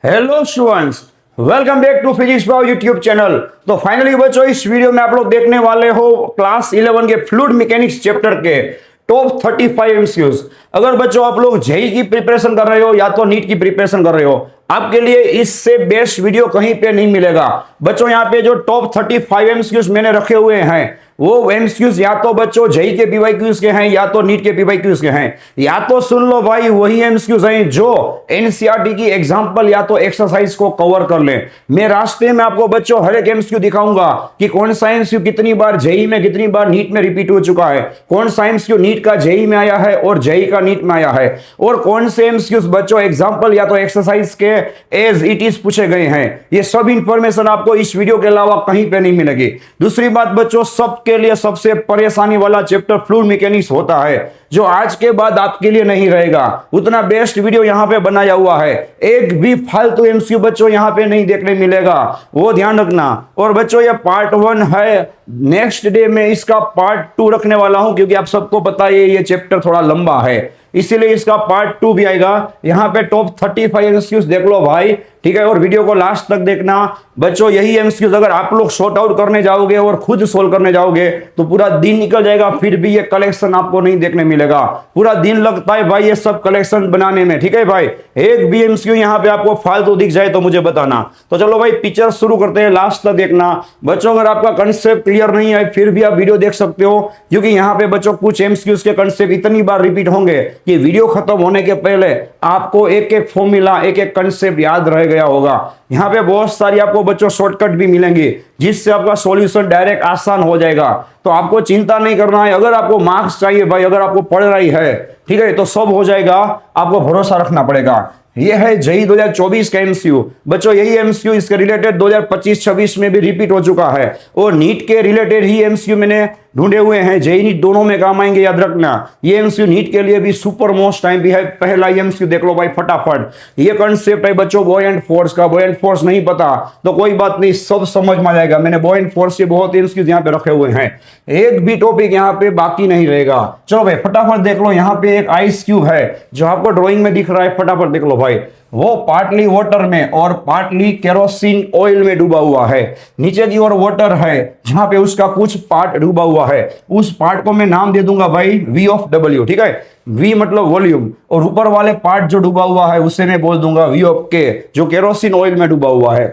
Hello students, welcome back to physics पाव YouTube channel. तो finally बच्चों, इस वीडियो में आप लोग देखने वाले हो क्लास 11 के फ्लूइड मैकेनिक्स चैप्टर के टॉप 35 एमसीक्यूज। अगर बच्चों आप लोग जेई की प्रिपरेशन कर रहे हो या तो नीट की प्रिपरेशन कर रहे हो, आपके लिए इससे बेस्ट वीडियो कहीं पे नहीं मिलेगा। बच्चों यहाँ पे जो टॉप 35 एमसीक्यूज मैंने रखे हुए हैं, वो एमसीक्यूज या तो बच्चों जेई के पीवाईक्यूज के हैं या तो नीट के पीवाईक्यूज के हैं। या तो सुन लो भाई, वही एमसीक्यूज हैं जो एनसीईआरटी की एग्जांपल या तो एक्सरसाइज को कवर कर ले। मैं रास्ते में आपको बच्चों हर एक एमसीक्यू दिखाऊंगा कि कौन सा एमसीक्यू कितनी बार जेई में, कितनी बार नीट में रिपीट हो चुका है, कौन सा एमसीक्यू नीट का जेई में आया है और जेई का नीट में आया है, और कौन से एमसीक्यूज बच्चों एग्जांपल या तो एक्सरसाइज के एज इट इज पूछे गए हैं। ये सब इंफॉर्मेशन आपको इस वीडियो के अलावा कहीं पे नहीं मिलेगी। दूसरी बात बच्चों, सबके लिए सबसे परेशानी वाला चैप्टर फ्लूइड मैकेनिक्स होता है, जो आज के बाद आपके लिए नहीं रहेगा। उतना बेस्ट वीडियो यहां पे बनाया हुआ है, एक भी फालतू एमसीक्यू बच्चों यहां पे नहीं देखने मिलेगा, वो ध्यान रखना। और बच्चों ये पार्ट 1 है, नेक्स्ट डे में इसका पार्ट 2 रखने वाला हूं, क्योंकि आप सबको पता है ये चैप्टर थोड़ा लंबा है, इसीलिए इसका पार्ट 2 भी आएगा। यहां पे टॉप 35 एमसीक्यूज देख लो भाई, ठीक है, और वीडियो को लास्ट तक देखना। बच्चों यही एमसीक्यूज अगर आप लोग सॉर्ट आउट करने जाओगे और खुद सोल्व करने जाओगे तो पूरा दिन निकल जाएगा, फिर भी ये कलेक्शन आपको नहीं देखने मिलेगा। पूरा दिन लगता है भाई ये सब कलेक्शन बनाने में, ठीक है भाई। एक भी एमसीक्यू यहां पे आपको फालतू दिख जाए तो मुझे बताना। तो चलो भाई पिक्चर शुरू करते हैं, लास्ट तक देखना। बच्चों अगर आपका कंसेप्ट क्लियर नहीं है फिर भी आप वीडियो देख सकते हो, क्योंकि यहां पे बच्चों कुछ एमसीक्यूज के कंसेप्ट इतनी बार रिपीट होंगे कि वीडियो खत्म होने के पहले आपको एक एक फॉर्मूला, एक एक कंसेप्ट याद रह गया होगा। यहां पे बहुत सारी आपको बच्चों शॉर्टकट भी मिलेंगे, जिससे आपका सॉल्यूशन डायरेक्ट आसान हो जाएगा। तो आपको चिंता नहीं करना है। अगर आपको मार्क्स चाहिए भाई, अगर आपको पढ़ रही है, ठीक है, तो सब हो जाएगा, आपको भरोसा रखना पड़ेगा। ये है जेई 2024 का एमसीक्यू। बच्चों यही एमसीक्यू इसके रिलेटेड 2025-26 में भी रिपीट हो चुका है, और नीट के रिलेटेड ही एमसीक्यू मैंने ढूंढे हुए हैं। जेई नीट दोनों में काम आएंगे, याद रखना। ये एमसीक्यू नीट के लिए भी सुपर मोस्ट टाइम भी है। पहला एमसीक्यू देख लो भाई फटाफट। ये कंसेप्ट है बच्चों बॉयंट फोर्स का। बॉयंट फोर्स नहीं पता तो कोई बात नहीं, सब समझ में आ जाएगा। मैंने बॉयंट फोर्स के बहुत एमसीक्यूज यहाँ पे रखे हुए हैं, एक भी टॉपिक यहाँ पे बाकी नहीं रहेगा। चलो भाई फटाफट देख लो। यहाँ पे एक आइस क्यूब है जो आपको ड्रॉइंग में दिख रहा है, फटाफट देख लो भाई। वो पार्टली वाटर में और पार्टली केरोसिन ऑयल में डूबा हुआ है। नीचे की ओर वाटर है जहां पे उसका कुछ पार्ट डूबा हुआ है, उस पार्ट को मैं नाम दे दूंगा भाई V ऑफ W, ठीक है। V मतलब वॉल्यूम, और ऊपर वाले पार्ट जो डूबा हुआ है उसे मैं बोल दूंगा V ऑफ K, जो केरोसिन ऑयल में डूबा हुआ है।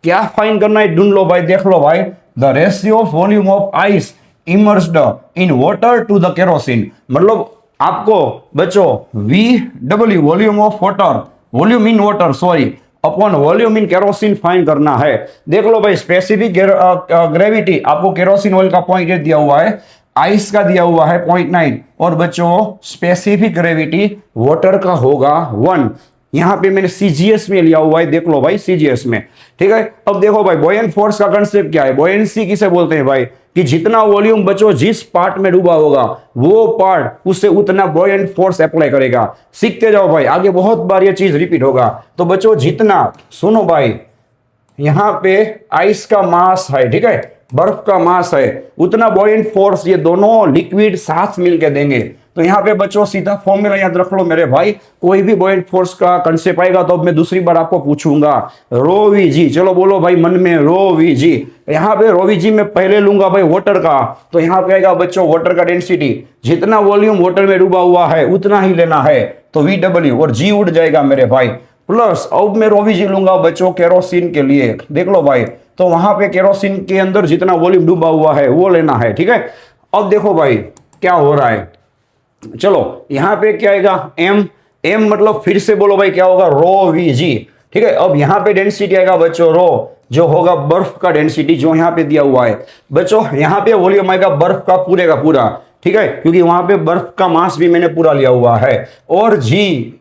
क्या फाइंड करना है ढूंढ लो भाई, देख लो भाई। The ratio of volume of ice immersed in water to the kerosene, मतलब आपको बच्चों VW volume of water, volume in water sorry, upon volume in kerosene find करना है। देख लो भाई, स्पेसिफिक ग्रेविटी आपको केरोसिन ऑयल का 0.8 दिया हुआ है, आइस का दिया हुआ है 0.9, और बच्चों स्पेसिफिक ग्रेविटी वाटर का होगा 1। यहां पे मैंने सीजीएस में लिया हुआ है, देख लो भाई सीजीएस में, ठीक है। अब देखो भाई बॉयंट फोर्स का कंसेप्ट क्या है। बॉयंसी किसे बोलते हैं भाई, कि जितना वॉल्यूम बच्चों जिस पार्ट में डूबा होगा वो पार्ट उससे उतना बॉयंट फोर्स अप्लाई करेगा। सीखते जाओ भाई, आगे बहुत बार ये चीज रिपीट होगा। तो बच्चों जितना, सुनो भाई, यहां पे आइस का मास है, ठीक है, बर्फ का मास है, उतना बॉयंट फोर्स ये दोनों लिक्विड साथ मिलकर देंगे। तो यहां पे बच्चों सीधा फॉर्मूला याद रख लो मेरे भाई। कोई भी बॉयंट फोर्स का कंसेप्ट आएगा तो अब मैं दूसरी बार आपको पूछूंगा, रो वी जी। चलो बोलो भाई मन में, रो वी जी। यहां पे रो वी जी में पहले लूंगा भाई वाटर का, तो यहां पे आएगा बच्चों वाटर का डेंसिटी, जितना वॉल्यूम वाटर में डूबा हुआ है उतना ही लेना है, तो VW, और जी उड़ जाएगा मेरे भाई। प्लस अब मैं रो वी जी लूंगा बच्चों केरोसिन के लिए, देख लो भाई। तो वहां पे केरोसिन के अंदर जितना वॉल्यूम डूबा हुआ है वो लेना है, ठीक है। अब देखो भाई क्या हो रहा है, चलो यहां पे क्या आएगा M मतलब फिर से बोलो भाई क्या होगा, रो वी जी, ठीक है। अब यहां पे डेंसिटी आएगा बच्चों रो, जो होगा बर्फ का डेंसिटी जो यहां पे दिया हुआ है। बच्चों यहां पे वॉल्यूम आएगा बर्फ का पूरे का पूरा, ठीक है, क्योंकि वहां पे बर्फ का मास भी मैंने पूरा लिया हुआ है, और जी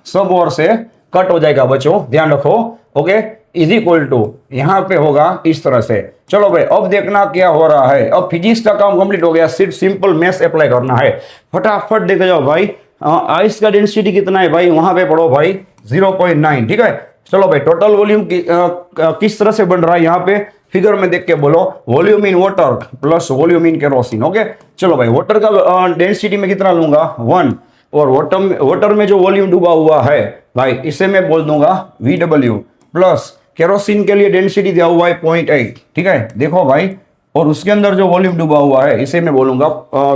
सब ओर से कट हो जाएगा बच्चों, ध्यान रखो, ओके, इज इक्वल टू यहां पे होगा इस तरह से। चलो भाई अब देखना क्या हो रहा है। अब फिजिक्स का काम कंप्लीट हो गया, सिर्फ सिंपल मैथ्स अप्लाई करना है। फटाफट देखते जाओ भाई। आइस का डेंसिटी कितना है भाई, वहां पे पढ़ो भाई 0.9, ठीक है। चलो भाई टोटल वॉल्यूम किस तरह से बन रहा है, यहाँ पे फिगर में देख के बोलो, volume in water plus volume in kerosene, okay. चलो भाई वाटर का डेंसिटी में कितना लूंगा 1, और वाटर में जो वॉल्यूम डूबा हुआ है भाई, इसे मैं बोल दूंगा VW प्लस केरोसिन के लिए डेंसिटी दिया हुआ है 0.8, ठीक है, देखो भाई, और उसके अंदर जो वॉल्यूम डूबा हुआ है इसे मैं बोलूंगा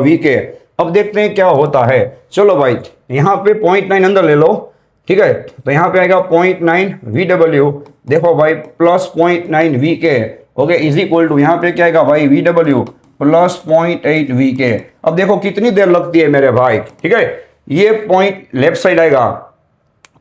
VK। अब देखते हैं क्या होता है। चलो भाई, यहाँ पे 0.9 अंदर ले लो, ठीक है, तो यहाँ पे आएगा 0.9 VW, देखो भाई, plus 0.9 VK, okay, is equal to यहाँ पे क्या आएगा भाई, VW प्लस 0.8 VK। अब देखो कितनी देर लगती है मेरे भाई, ठीक है, ये पॉइंट लेफ्ट साइड आएगा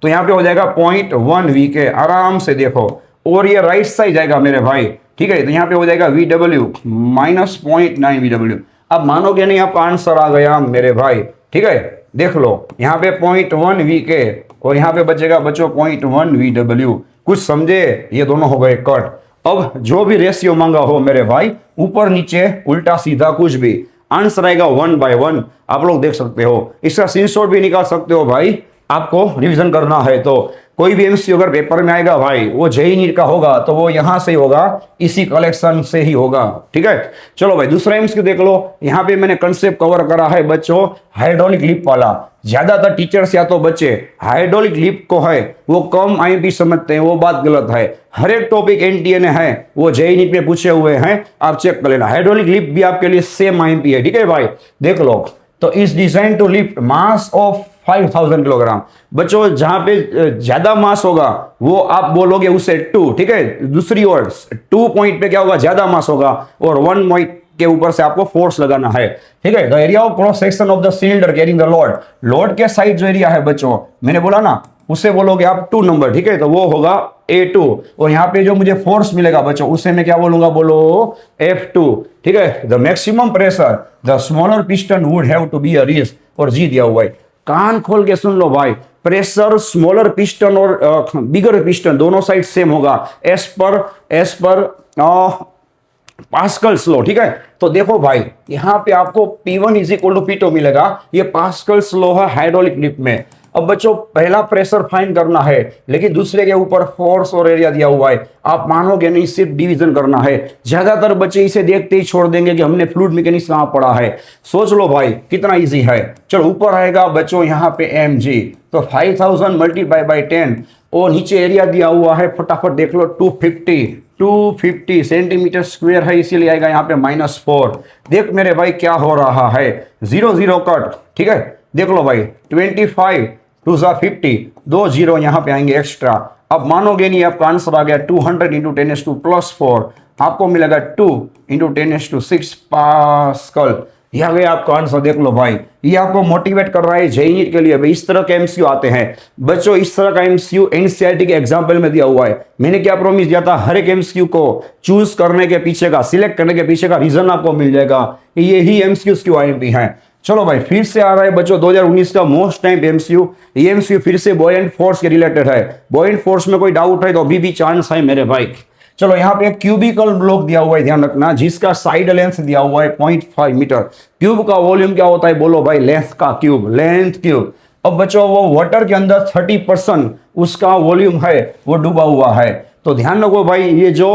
तो यहाँ पे हो जाएगा 0.1 VK आराम से, देखो, और ये राइट साइड जाएगा मेरे भाई, ठीक है, तो यहाँ पे हो जाएगा VW माइनस 0.9 VW। अब मानोगे नहीं, आपका आंसर आ गया मेरे भाई, ठीक है, देख लो, यहाँ पे 0.1 VK और यहाँ पे बचेगा बच्चों 0.1 VW। कुछ समझे, ये दोनों हो गए कट। अब जो भी रेशियो मांगा हो मेरे भाई, ऊपर नीचे उल्टा सीधा कुछ भी, आंसर आएगा 1/1, आप लोग देख सकते हो। इसका स्क्रीनशॉट भी निकाल सकते हो भाई, आपको रिवीजन करना है तो। कोई भी एमसीक्यू अगर पेपर में आएगा भाई, वो जेईई नीट का होगा तो वो यहां से ही होगा, इसी कलेक्शन से ही होगा, ठीक है। चलो भाई, दूसरा एमसीक्यू देख लो। यहां पे मैंने कंसेप्ट कवर करा है बच्चों हाइड्रोलिक लिफ्ट वाला। ज्यादातर टीचर्स या तो बच्चे हाइड्रोलिक लिफ्ट को है वो कम आईएमपी समझते हैं, वो बात गलत है। हर एक टॉपिक एनटीए ने है, वो जेईई नीट में पूछे हुए हैं, आप चेक कर लेना। हाइड्रोलिक लिफ्ट भी आपके लिए सेम आईएमपी है, ठीक है भाई, देख लो। तो is design to lift mass of 5000 kilogram. बच्चों जहां पे ज्यादा मास होगा वो आप बोलोगे उसे 2, ठीक है, दूसरी ओर 2 पॉइंट पे क्या होगा, ज्यादा मास होगा, और 1 पॉइंट के ऊपर से आपको फोर्स लगाना है, ठीक है। The area of cross section of the cylinder carrying the load, load के साइड जो एरिया है बच्चों, मैंने बोला ना, उसे बोलोगे आप 2 नंबर, ठीक है, तो वो होगा A2। और यहाँ पे जो मुझे फोर्स मिलेगा बच्चों, उसे मैं क्या बोलूंगा, बोलो F2, ठीक है। The maximum pressure the smaller piston would have to be a raise, और जी दिया हुआ है, कान खोल के सुन लो भाई। प्रेशर स्मॉलर पिस्टन और बिगर पिस्टन दोनों साइड सेम होगा एस पर पास्कल्स लॉ, ठीक है। तो देखो भाई, यहां पे आपको P1 is equal to P2 मिलेगा, ये पास्कल्स लॉ है हाइड्रोलिक लिफ्ट में। अब बच्चों पहला प्रेशर फाइंड करना है, लेकिन दूसरे के ऊपर फोर्स और एरिया दिया हुआ है, आप मानोगे नहीं, सिर्फ डिवीजन करना है। ज्यादातर बच्चे इसे देखते ही छोड़ देंगे कि हमने फ्लूइड मैकेनिक्स कहां पढ़ा है। सोच लो भाई कितना इजी है। चलो ऊपर आएगा बच्चों यहाँ पे mg, तो 5000 मल्टीप्लाई बाई 10, और नीचे एरिया दिया हुआ है, फटाफट देख लो, 250 सेंटीमीटर स्क्वायर है, इसीलिए आएगा यहाँ पे -4। देख मेरे भाई क्या हो रहा है, 0 0 कट, ठीक है, देख लो भाई, 25 2 50, 2 0 यहाँ पे आएंगे एक्स्ट्रा। अब मानोगे नहीं, आपका आंसर आ गया 200 इंटू 10⁻²+4, आपको मिलेगा 2 इंटू 10⁻6 पास्कल। ये आ गया आपका आंसर, देख लो भाई, ये आपको मोटिवेट कर रहा है जेईई नीट के लिए। भाई इस तरह के एमसीक्यू आते हैं बच्चों, इस तरह का एमसीक्यू एनसीईआरटी के एग्जाम्पल में दिया हुआ है। मैंने क्या प्रॉमिस दिया था, हर एक एमसीक्यू को चूज करने के पीछे का, सिलेक्ट करने के पीछे का रीजन आपको मिल जाएगा। ये ही एमसीक्यूज की आईएमपी है। चलो भाई, फिर से आ रहा है बच्चों 2019 का मोस्ट टाइम एमसीक्यू। ये एमसीक्यू फिर से बॉयंट फोर्स के रिलेटेड है। बॉयंट फोर्स में कोई डाउट है तो अभी भी चांस है मेरे भाई। चलो यहाँ पे एक क्यूबिकल ब्लॉक दिया हुआ है, ध्यान रखना, जिसका साइड लेंथ दिया हुआ है 0.5 मीटर। क्यूब का वॉल्यूम क्या होता है, बोलो भाई, लेंथ का क्यूब, लेंथ क्यूब। अब बच्चों वो वाटर के अंदर 30% उसका वॉल्यूम है वो डूबा हुआ है। तो ध्यान रखो भाई, ये जो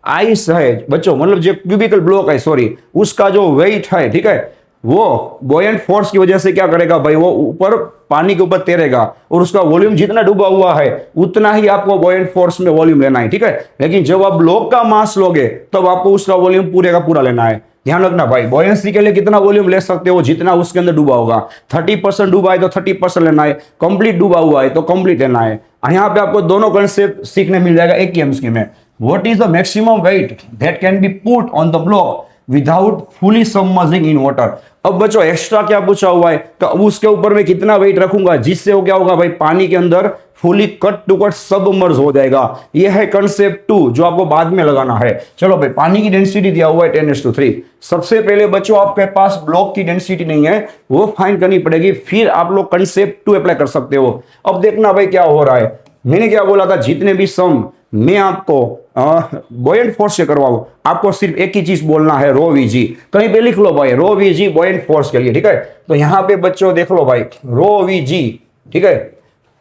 आइस है बच्चों, मतलब जो क्यूबिकल ब्लॉक है, सॉरी, उसका जो वेट है, ठीक है, वो बॉयंट फोर्स की वजह से क्या करेगा भाई, वो ऊपर पानी के ऊपर तैरेगा, और उसका वॉल्यूम जितना डूबा हुआ है उतना ही आपको बॉयंट फोर्स में वॉल्यूम लेना है, ठीक है। लेकिन जब आप ब्लॉक का मास लोगे तब आपको उसका वॉल्यूम पूरे का पूरा लेना है। ध्यान रखना भाई, बॉयंसी के लिए कितना वॉल्यूम ले सकते हो, जितना उसके अंदर डूबा होगा। 30% डूबा है तो 30% लेना है, कंप्लीट डूबा हुआ है तो कंप्लीट लेना है। यहाँ पे आपको दोनों कंसेप्ट सीखने मिल जाएगा एक ही एमसीक्यू में। What is the maximum weight that can be put on the block without fully submerging in water. अब बच्चों एक्स्ट्रा क्या पूछा हुआ है, तो अब उसके ऊपर मैं कितना वेट रखूंगा जिससे वो क्या होगा भाई, पानी के अंदर fully cut to cut submerge हो जाएगा। ये है कंसेप्ट 2 जो आपको बाद में लगाना है। चलो भाई, पानी की डेंसिटी दिया हुआ है 10:3। सबसे पहले बच्चों आपके पास ब्लॉक की डेंसिटी नहीं है, वो फाइंड करनी पड़ेगी, फिर आप लोग कंसेप्ट 2 अप्लाई कर सकते हो। अब देखना भाई क्या हो रहा है, मैंने क्या बोला था, जितने भी सम मैं आपको बॉयंट फोर्स से करवाऊं, आपको सिर्फ एक ही चीज बोलना है, रो वीजी। कहीं पे लिख लो भाई, रो वीजी बॉयंट फोर्स के लिए, ठीक है। तो यहां पे बच्चों देख लो भाई, रो वीजी, ठीक है,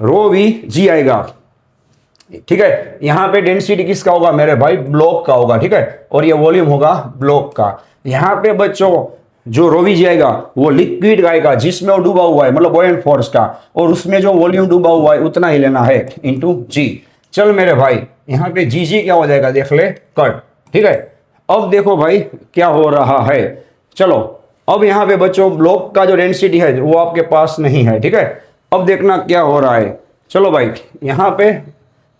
रो वीजी आएगा, ठीक है। यहां पे डेंसिटी किसका होगा मेरे भाई, ब्लॉक का होगा, ठीक है, और ये वॉल्यूम होगा ब्लॉक का। यहां पे बच्चों जो रोवी आएगा वो लिक्विड का आएगा जिसमें वो डूबा हुआ है, मतलब बॉयंट फोर्स का, और उसमें जो वॉल्यूम डूबा हुआ है उतना ही लेना है इंटू जी। चल मेरे भाई यहाँ पे जी जी क्या हो जाएगा देख ले, कट। ठीक है, अब देखो भाई क्या हो रहा है। चलो अब यहाँ पे बच्चों ब्लॉक का जो डेंसिटी है वो आपके पास नहीं है। ठीक है, अब देखना क्या हो रहा है। चलो भाई यहाँ पे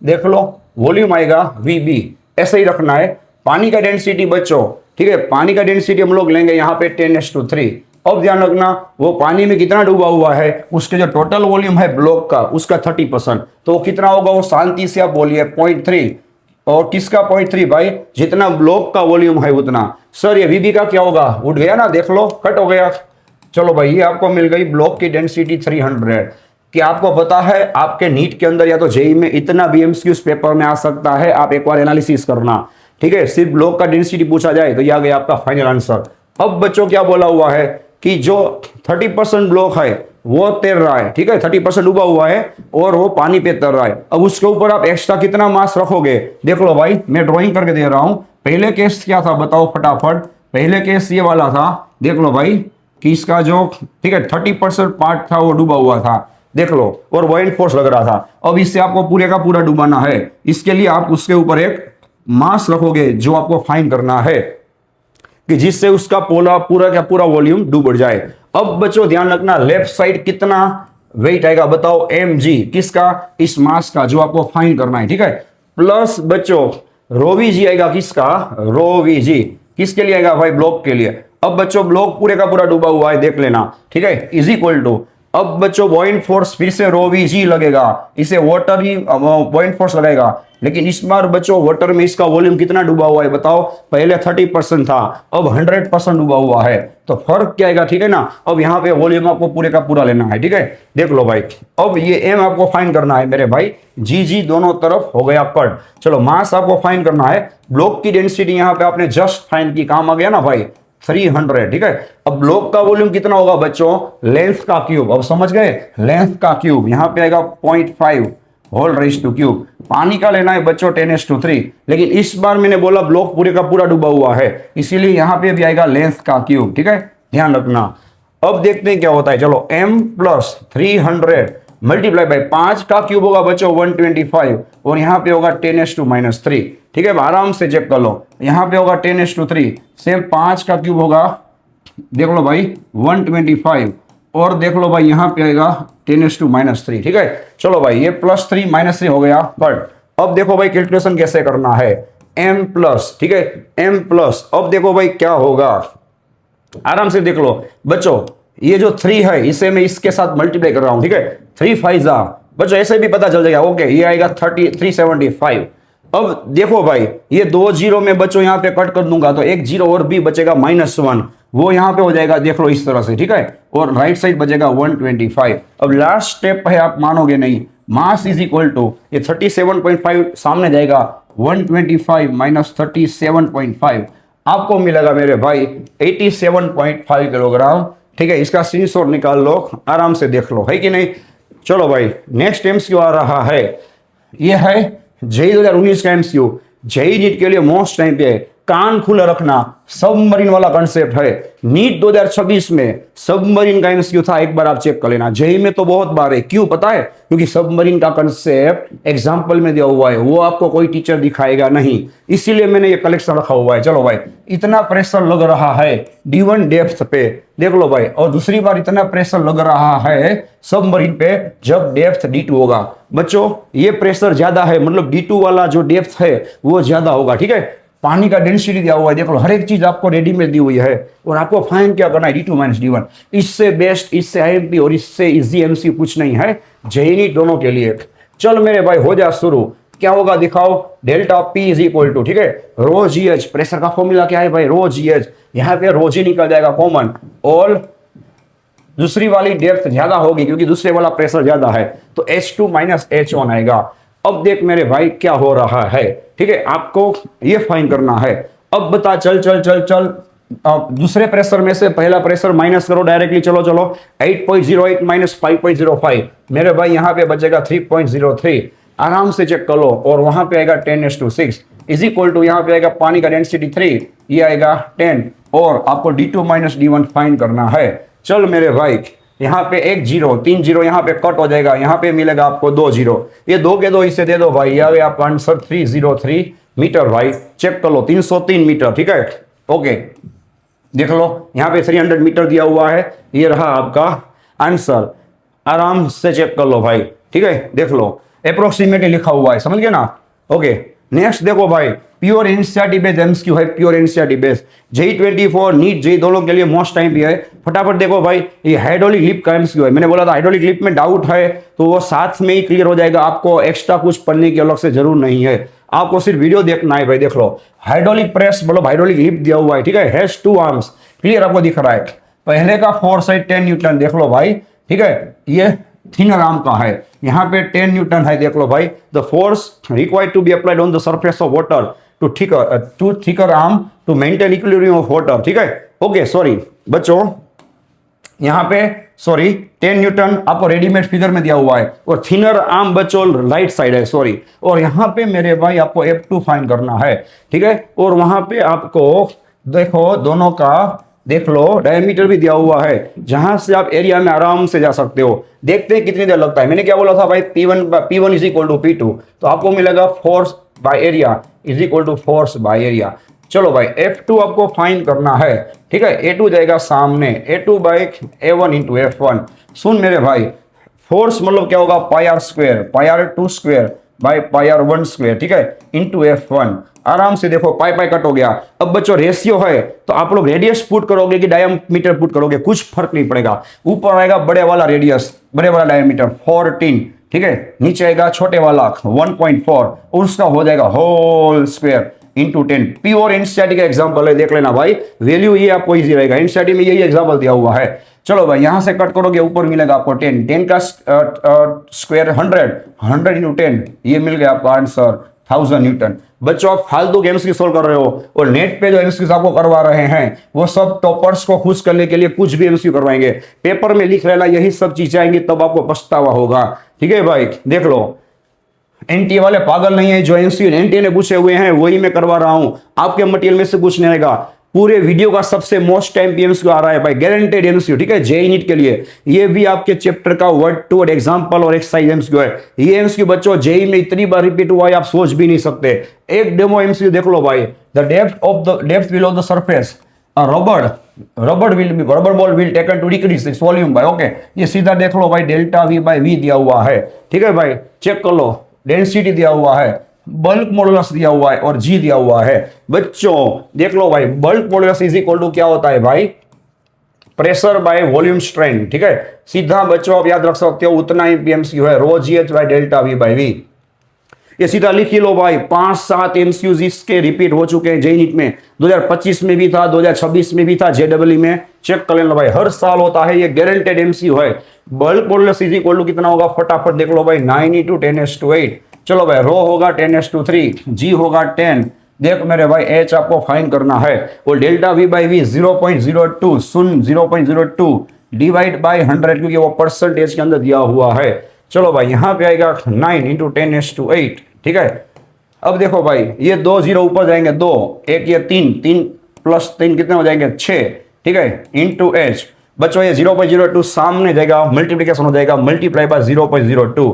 देख लो, वॉल्यूम आएगा वीबी, ऐसे ही रखना है। पानी का डेंसिटी बच्चों, ठीक है, पानी का डेंसिटी हम लोग लेंगे यहाँ पे 10:3। अब ध्यान रखना वो पानी में कितना डूबा हुआ है, उसके जो टोटल वॉल्यूम है ब्लॉक का उसका 30%, तो कितना होगा वो शांति से आप बोलिए 0.3। और किसका 0.3 भाई, जितना ब्लॉक का वॉल्यूम है उतना। सर ये वीबी का क्या होगा, उठ गया ना, देख लो कट हो गया। चलो भाई ये आपको मिल गई ब्लॉक की डेंसिटी 300। कि आपको पता है आपके नीट के अंदर या तो जेई में इतना बीएमसीक्यूज पेपर में आ सकता है, आप एक बार एनालिसिस करना। ठीक है, सिर्फ ब्लॉक का डेंसिटी पूछा जाए तो ये आ गया आपका फाइनल आंसर। अब बच्चों क्या बोला हुआ है कि जो 30% ब्लॉक है वो तैर रहा है। ठीक है, 30% डूबा हुआ है और वो पानी पे तैर रहा है। अब उसके ऊपर आप एक्स्ट्रा कितना मास रखोगे, देख लो भाई मैं ड्राइंग करके दे रहा हूं। पहले केस क्या था बताओ फटाफट, पहले केस ये वाला था, देख लो भाई कि इसका जो, ठीक है, 30% पार्ट था वो डूबा हुआ था, देख लो, और बॉयंट फोर्स लग रहा था। अब इससे आपको पूरे का पूरा डुबाना है, इसके लिए आप उसके ऊपर एक मास रखोगे जो आपको फाइंड करना है कि जिससे उसका पूरा का पूरा वॉल्यूम डूब जाए। अब बच्चों ध्यान रखना लेफ्ट साइड कितना वेट आएगा बताओ, mg, किसका, इस मास का जो आपको फाइंड करना है। ठीक है, प्लस बच्चों रोवी जी आएगा, किसका, रोवी जी किसके लिए आएगा भाई, ब्लॉक के लिए। अब बच्चों ब्लॉक पूरे का पूरा डूबा हुआ है देख लेना। ठीक है, इज इक्वल टू, अब बच्चों बॉइंट फोर्स फिर से रोवी जी लगेगा, इसे वाटर ही बॉइंट फोर्स लगेगा, लेकिन इस बार बच्चों वाटर में इसका वॉल्यूम कितना डूबा हुआ है बताओ, पहले 30% था अब 100% डूबा हुआ है, तो फर्क क्या आएगा। ठीक है ना, अब यहाँ पे वॉल्यूम आपको पूरे का पूरा लेना है। ठीक है, देख लो भाई अब ये एम आपको फाइंड करना है मेरे भाई, जी जी दोनों तरफ हो गया कट। चलो मास आपको फाइंड करना है, ब्लॉक की डेंसिटी यहाँ पे आपने जस्ट फाइंड की, काम आ गया ना भाई 300। ठीक है, अब ब्लॉक का वॉल्यूम कितना होगा बच्चों, लेंथ का क्यूब, अब समझ गए, लेंथ का क्यूब यहाँ पे आएगा 0.5 होल रेज टू क्यूब। पानी का लेना है बच्चों 10:3, लेकिन इस बार मैंने बोला ब्लॉक पूरे का पूरा डूबा हुआ है, इसीलिए यहाँ पे भी आएगा लेंथ का क्यूब। ठीक है, ध्यान रखना। अब देखते हैं क्या होता है। चलो m प्लस 300 मल्टीप्लाई बाई 5 का क्यूब होगा बच्चों 125, और यहाँ पे होगा 10⁻3। ठीक है, आराम से चेक कर लो, यहाँ पे होगा 10⁻3, सेम 5 का क्यूब होगा, देख लो भाई 125, और देख लो भाई यहाँ पे आएगा 10⁻3। ठीक है, चलो भाई ये +3 -3 हो गया। बट अब देखो भाई कैलकुलेशन कैसे करना है, m प्लस, ठीक है, m प्लस, अब देखो भाई क्या होगा, आराम से देख लो बच्चों, ये जो 3 है इसे मैं इसके साथ मल्टीप्लाई कर रहा हूं। ठीक है, 3 5 जा बच्चों, ऐसे भी पता चल जाएगा। ओके, ये आएगा 375। अब देखो भाई ये 2 जीरो में बच्चों यहाँ पे कट कर दूंगा तो एक जीरो और भी बचेगा -1, वो यहाँ पे हो जाएगा, देख लो इस तरह से। ठीक है, और राइट साइड बचेगा 125। अब लास्ट स्टेप है, आप मानोगे नहीं, मास इज इक्वल टू, ये 37.5 सामने जाएगा, 125 माइनस 37.5 आपको मिलेगा मेरे भाई 87.5 किलोग्राम। ठीक है, इसका स्क्रीनशॉट निकाल लो, आराम से देख लो, है कि नहीं। चलो भाई नेक्स्ट एमसीक्यू आ रहा है, ये है जेई 2019 का एमसीक्यू, जेई नीट के लिए मोस्ट टाइम पे है, कान खुला रखना, सबमरीन वाला कंसेप्ट है। नीट 2026 में सबमरीन का एमसीक्यू था, एक बार आप चेक कर लेना। जेई में तो बहुत बार है, क्यों पता है, क्योंकि सबमरीन का कंसेप्ट एग्जांपल में दिया हुआ है, वो आपको कोई टीचर दिखाएगा नहीं, इसीलिए मैंने ये कलेक्शन रखा हुआ है। चलो भाई इतना प्रेशर लग रहा है D1 डेप्थ पे, देख लो भाई, और दूसरी बार इतना प्रेशर लग रहा है सबमरीन पे जब डेप्थ D2 होगा। बच्चों ये प्रेशर ज्यादा है, मतलब D2 वाला जो डेप्थ है वो ज्यादा होगा। ठीक है, पानी का डेंसिटी दिया हुआ है, देख लो हर एक चीज आपको रेडी में दी हुई है, और आपको फाइंड क्या करना है, D2 - D1। इससे बेस्ट, इससे आईएमपी और इससे इजी एमसी कुछ नहीं है जेईई नीट दोनों के लिए। चल मेरे भाई हो जा शुरू, क्या होगा दिखाओ, delta P is equal to, ठीक है, रो GH, प्रेशर का फॉर्मूला क्या है भाई, रो GH, यहाँ पे रो G निकल जाएगा कॉमन, और दूसरी वाली डेप्थ ज्यादा होगी क्योंकि दूसरे वाला प्रेशर ज्यादा है, तो H2 - H1 आएगा। अब देख मेरे भाई क्या हो रहा है, ठीक है, आपको ये फाइंड करना है। अब बता, चल चल चल चल, दूसरे प्रेशर में से पहला प्रेशर माइनस करो डायरेक्टली, चलो चलो, 8.08 - 5.05 मेरे भाई यहाँ पे बचेगा 3.03, आराम से चेक कर लो, और वहां पे आएगा 10:6 इज इक्वल टू, यहाँ पे आएगा पानी का डेंसिटी 3, ये आएगा 10, और आपको D2 माइनस D1 फाइंड करना है। चल मेरे भाई, यहाँ पे 1 0 3 0 यहाँ पे कट हो जाएगा, यहाँ पे मिलेगा आपको 2 0, ये 2 के 2 इसे दे दो भाई, ये आपका आंसर 303 मीटर भाई। चेक कर लो 303 मीटर, ठीक है। ओके देख लो यहाँ पे 300 मीटर दिया हुआ है, ये रहा आपका आंसर, आराम से चेक कर लो भाई, ठीक है। देख लो अप्रोक्सीमेटली लिखा हुआ है, समझ गए ना। ओके नेक्स्ट देखो भाई, प्योर एनसीईआरटी बेस्ड एमसीक्यू है, pure NCERT based JEE 24 NEET JEE दोनों के लिए मोस्ट टाइम भी है। फटाफट देखो भाई, ये हाइड्रोलिक लिप का एमसीक्यू है। मैंने बोला था हाइड्रोलिक लिप में डाउट है तो वो साथ में ही क्लियर हो जाएगा, आपको एक्स्ट्रा कुछ पढ़ने की अलग से जरूर नहीं है, आपको सिर्फ वीडियो देखना है भाई। देख लो हाइड्रोलिक प्रेस मतलब हाइड्रोलिक लिप दिया हुआ है, ठीक है, हैज 2 आर्म्स, क्लियर आपको दिख रहा है। पहले का फोर्स है 10 न्यूटन, देख लो भाई, ठीक है, ये थिनर आर्म का है, यहाँ पे 10 न्यूटन है, देख लो भाई। The force required to be applied on the surface of water to thicker arm to maintain equilibrium of water, ठीक है। ओके सॉरी बच्चों, यहाँ पे सॉरी 10 न्यूटन आपको रेडीमेड फिगर में दिया हुआ है, और थिनर आर्म बच्चों राइट साइड है, सॉरी। और यहाँ पे मेरे भाई आपको F2 फाइंड करना है, ठीक है। और वहां पे आपको देखो दोनों का देख लो डायमीटर भी दिया हुआ है, जहां से आप एरिया में आराम से जा सकते हो। देखते हैं कितनी देर लगता है। मैंने क्या बोला था भाई, P1 is equal to P2, तो आपको मिलेगा force by area is equal to force by area. चलो भाई F2 आपको फाइंड करना है, ठीक है। A2 जाएगा सामने, A2 by A1 into F1। सुन मेरे भाई, फोर्स मतलब क्या होगा, pi r square, pi r 2 square by pi r 1 square, ठीक है, इंटू F1। आराम से देखो पाई पाई कट हो गया। अब बच्चों रेशियो है तो आप लोग रेडियस पुट करोगे कि डायमीटर पुट करोगे, कुछ फर्क नहीं पड़ेगा। ऊपर आएगा बड़े वाला रेडियस, बड़े वाला डायमीटर 14, ठीक है, नीचे आएगा छोटे वाला 1.4, और उसका हो जाएगा whole square into 10। Pure NCERT का एग्जांपल है, देख लेना भाई, वैल्यू ये आपको इजी रहेगा, एनसीईआरटी में यही एग्जांपल दिया हुआ है। चलो भाई यहां से कट करोगे, ऊपर मिलेगा आपको 10, 10 का स्क्वायर 100, 100 इंटू 10, ये मिल गया आपका आंसर 1000 न्यूटन। बच्चों आप फालतू गेम्स की सोल्व कर रहे हो, और नेट पे जो एमसीक्यूज आपको करवा रहे हैं वो सब टॉपर्स को खुश करने के लिए कुछ भी एमसीक्यू करवाएंगे। पेपर में लिख लेना, यही सब चीजें आएंगी तब आपको पछतावा होगा, ठीक है भाई। देख लो एनटीए वाले पागल नहीं है, जो एमसीक्यू एनटीए ने पूछे हुए हैं वही मैं करवा रहा हूं, आपके मटेरियल में से कुछ नहीं आएगा। पूरे वीडियो का सबसे मोस्ट टाइम एमसीक्यू आ रहा है भाई, गारंटेड एमसीक्यू, ठीक है, जेईई नीट के लिए। ये भी आपके चैप्टर का वर्ड टू वर्ड एग्जांपल और एक्सरसाइज एमसीक्यू है। ये एमसीक्यू बच्चों जेईई में इतनी बार रिपीट हुआ है आप सोच भी नहीं सकते। एक डेमो एमसीक्यू देख लो भाई, the depth below the surface rubber ball will taken to decrease its volume भाई। ओके ये सीधा देख लो भाई, डेल्टा V बाई V दिया हुआ है, ठीक है भाई, चेक कर लो। डेंसिटी दिया हुआ है, बल्क मॉडुलस दिया हुआ है, और G दिया हुआ है। बच्चों देख लो भाई, bulk modulus is equal to क्या होता है भाई, प्रेशर बाय वॉल्यूम स्ट्रेन, ठीक है। सीधा बच्चों आप याद रख सकते हो, उतना ही एमसीक्यू है, rho GH by delta V by V। ये सीधा लिख ही लो भाई, 5-7 एमसीक्यूज इसके रिपीट हो चुके हैं जेईई नीट में, 2025 में भी था, 2026 में भी था, जेडब्ल्यू में चेक कर लेना भाई, हर साल होता है, ये गारंटेड एमसीक्यू है। Bulk modulus is equal to कितना होगा, फटाफट देख लो भाई, 9 इंटू 10⁸। चलो भाई रो होगा 10⁻3, G होगा 10, देख मेरे भाई H आपको फाइंड करना है, और delta V by V 0.02, soon 0.02 divide by 100, क्योंकि वो परसेंटेज के अंदर दिया हुआ है। चलो भाई यहाँ पे आएगा 9 इंटू 10⁸, ठीक है। अब देखो भाई ये 2 0 ऊपर जाएंगे, 2 1 ये 3 प्लस 3 कितने हो जाएंगे 6, ठीक है, इंटू H। बच्चों ये 0.02 सामने जाएगा, मल्टीप्लीकेशन हो जाएगा, मल्टीप्लाई बाय 0.02।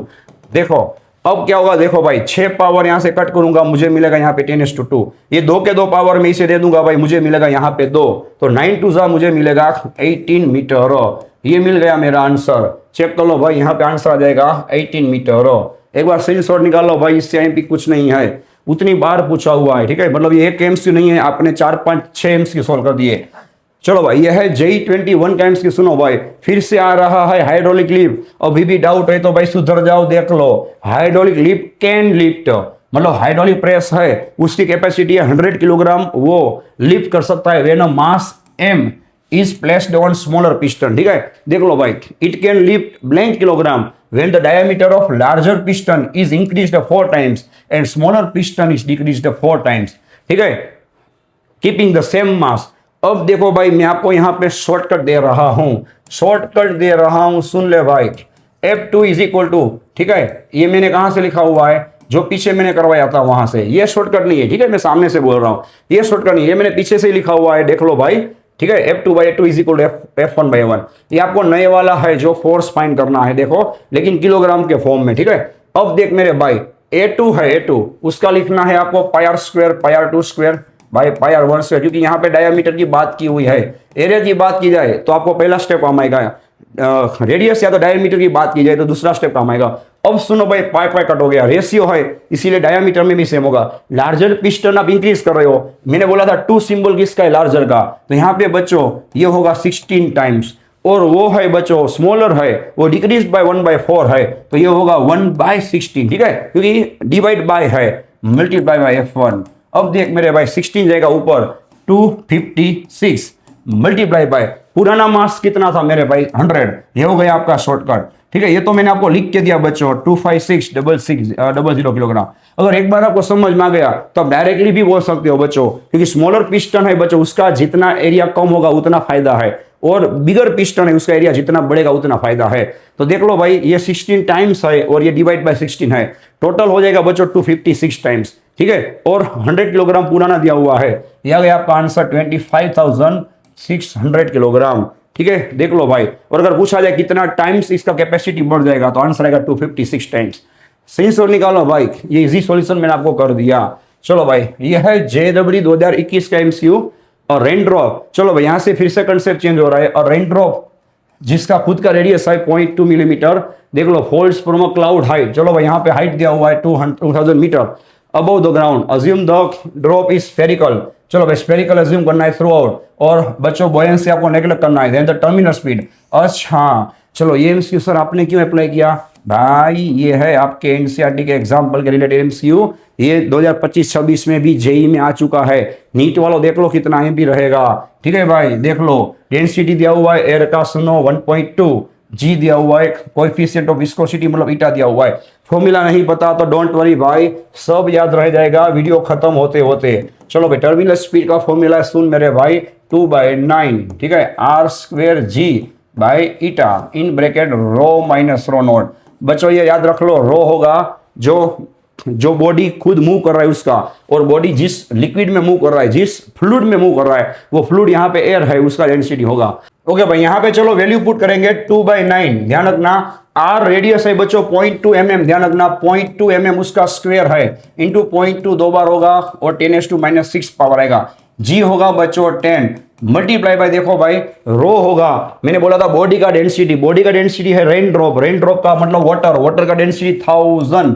देखो अब क्या होगा, देखो भाई 6 पावर यहां से कट करूंगा, मुझे मिलेगा यहाँ पे 10⁻2। ये 2 के 2 पावर में इसे दे दूंगा भाई, मुझे मिलेगा यहाँ पे 2, तो 9 2 जा मुझे मिलेगा 18 मीटर। ये मिल गया मेरा आंसर, चेक कर लो भाई, यहाँ पे आंसर आ जाएगा 18 मीटर। एक बार स्क्रीनशॉट निकाल लो भाई, इससे एमपी कुछ नहीं है, उतनी बार पूछा हुआ है, ठीक है, मतलब ये एक एमसीक्यू नहीं है, आपने 4 5 6 एमसीक्यू सॉल्व कर दिए। चलो भाई ये है जेईई 21 का एमसीक्यू, सुनो भाई, फिर से आ रहा है हाइड्रोलिक लिफ्ट। अभी भी डाउट है तो भाई सुधर जाओ, देख लो। हाइड्रोलिक लिफ्ट कैन लिफ्ट, मतलब हाइड्रोलिक प्रेस है, उसकी कैपेसिटी है 100 किलोग्राम, वो लिफ्ट कर सकता है when a mass m is placed on smaller piston, ठीक है। देख लो भाई, it can lift blank kilogram when the diameter of larger piston is increased 4 times and smaller piston is decreased 4 times, ठीक है, keeping the same mass। अब देखो भाई मैं आपको यहाँ पे शॉर्टकट दे रहा हूं, सुन ले भाई, F2 इज इक्वल टू, ठीक है, ये मैंने कहां से लिखा हुआ है, जो पीछे मैंने करवाया था वहां से। ये शॉर्टकट नहीं है, ठीक है, मैं सामने से बोल रहा हूँ, ये शॉर्टकट नहीं है, ये मैंने पीछे से लिखा हुआ है, देख लो भाई, ठीक है। F2/A2 is equal to F1/A1। ये आपको नए वाला है जो फोर्स फाइंड करना है, देखो, लेकिन किलोग्राम के फॉर्म में, ठीक है। अब देख मेरे भाई, A2 है, A2 उसका लिखना है आपको πr², πr² भाई πr1², क्योंकि यहाँ पे डायमीटर की बात की हुई है। एरिया की बात की जाए तो आपको पहला स्टेप काम आएगा, रेडियस या तो डायमीटर की बात की जाए तो दूसरा स्टेप काम आएगा। अब सुनो भाई, पाई पाई कट हो गया, रेशियो है इसीलिए डायमीटर में भी सेम होगा। लार्जर पिस्टन आप इंक्रीज कर रहे हो, मैंने बोला था 2 सिंबल किसका है, लार्जर का, तो यहाँ पे बच्चों ये होगा 16 टाइम्स, और वो है बच्चों स्मॉलर है, वो डिक्रीज बाय 1/4 है, तो ये होगा 1/16, ठीक है, क्योंकि डिवाइड बाय है, मल्टीप्लाई बाय F1। अब देख मेरे भाई 16 जाएगा ऊपर, 256 मल्टीप्लाई बाय पुराना मास कितना था मेरे भाई, 100, ये हो गया आपका शॉर्टकट, ठीक है। ये तो मैंने आपको लिख के दिया बच्चों, 256,660 किलोग्राम। अगर एक बार आपको समझ में आ गया तो आप डायरेक्टली भी बोल सकते हो बच्चों, क्योंकि स्मॉलर पिस्टन है बच्चों, उसका जितना एरिया कम होगा उतना फायदा है, और बिगर पिस्टन है उसका एरिया जितना बढ़ेगा उतना फायदा है। तो देख लो भाई, ये 16 टाइम्स है और ये डिवाइड बाय 16 है, टोटल हो जाएगा बच्चों 256 टाइम्स, ठीक है। और 100 किलोग्राम पुराना दिया हुआ है, यह गया आपका आंसर 25,600 किलोग्राम, ठीक है। देख लो भाई, और अगर पूछा जाए कितना टाइम्स इसका कैपेसिटी बढ़ जाएगा तो आंसर आएगा 256 टाइम्स। सही सॉल्व निकालो भाई, ये इजी सॉल्यूशन मैंने आपको कर दिया। चलो भाई, ये है JEE 2021 का MCQ। और रेन ड्रॉप, चलो भाई यहां से फिर से कंसेप्ट चेंज हो रहा है। और रेन ड्रॉप जिसका खुद का रेडियस है 0.2 मिलीमीटर, देख लो, falls from a cloud height, चलो भाई यहाँ पे हाइट दिया हुआ है 2000 metre above the ground, assume the drop is spherical, चलो भाई स्फेरिकल अज्यूम करना है थ्रू आउट, और बच्चों बॉयंसी आपको नेगलेक्ट करना है, देन द टर्मिनल स्पीड। अच्छा चलो, ये MCQ सर आपने क्यों अप्लाई किया भाई, ये है आपके NCERT के एग्जाम्पल के रिलेटेड MCQ, ये 2025-26 में भी JEE में आ चुका है। नीट वालों देख लो कितना MP रहेगा, ठीक है भाई, देख लो, डेंसिटी दिया हुआ है एयर का, सुनो 1.2, जी दिया हुआ है, कोएफिशिएंट ऑफ विस्कोसिटी मतलब ईटा दिया हुआ है। फॉर्मूला नहीं पता तो डोंट वरी भाई, सब याद रह जाएगा वीडियो खत्म होते होते। चलो भाई, टर्मिनल स्पीड का फॉर्मूला सुन मेरे भाई, 2/9, ठीक है, R²G by eta in bracket rho minus rho not. बच्चों ये याद रख लो, रो होगा जो बॉडी खुद मूव कर रहा है उसका, और बॉडी जिस लिक्विड में मूव कर रहा है, जिस फ्लूइड में मूव कर रहा है, वो फ्लूइड यहाँ पे एयर है, उसका डेंसिटी होगा। ओके भाई, यहाँ पे चलो वैल्यू पुट करेंगे 2/9, ध्यान रखना। आर रेडियस है बच्चों 0.2 mm, ध्यान रखना 0.2 mm उसका स्क्वायर है, इंटू 0.2 दो बार होगा और 10⁻⁻⁶ पावर आएगा। जी होगा बच्चों 10 मल्टीप्लाई बाय, देखो भाई रो होगा, मैंने बोला था बॉडी का डेंसिटी है रेन ड्रॉप का मतलब वाटर का डेंसिटी 1000,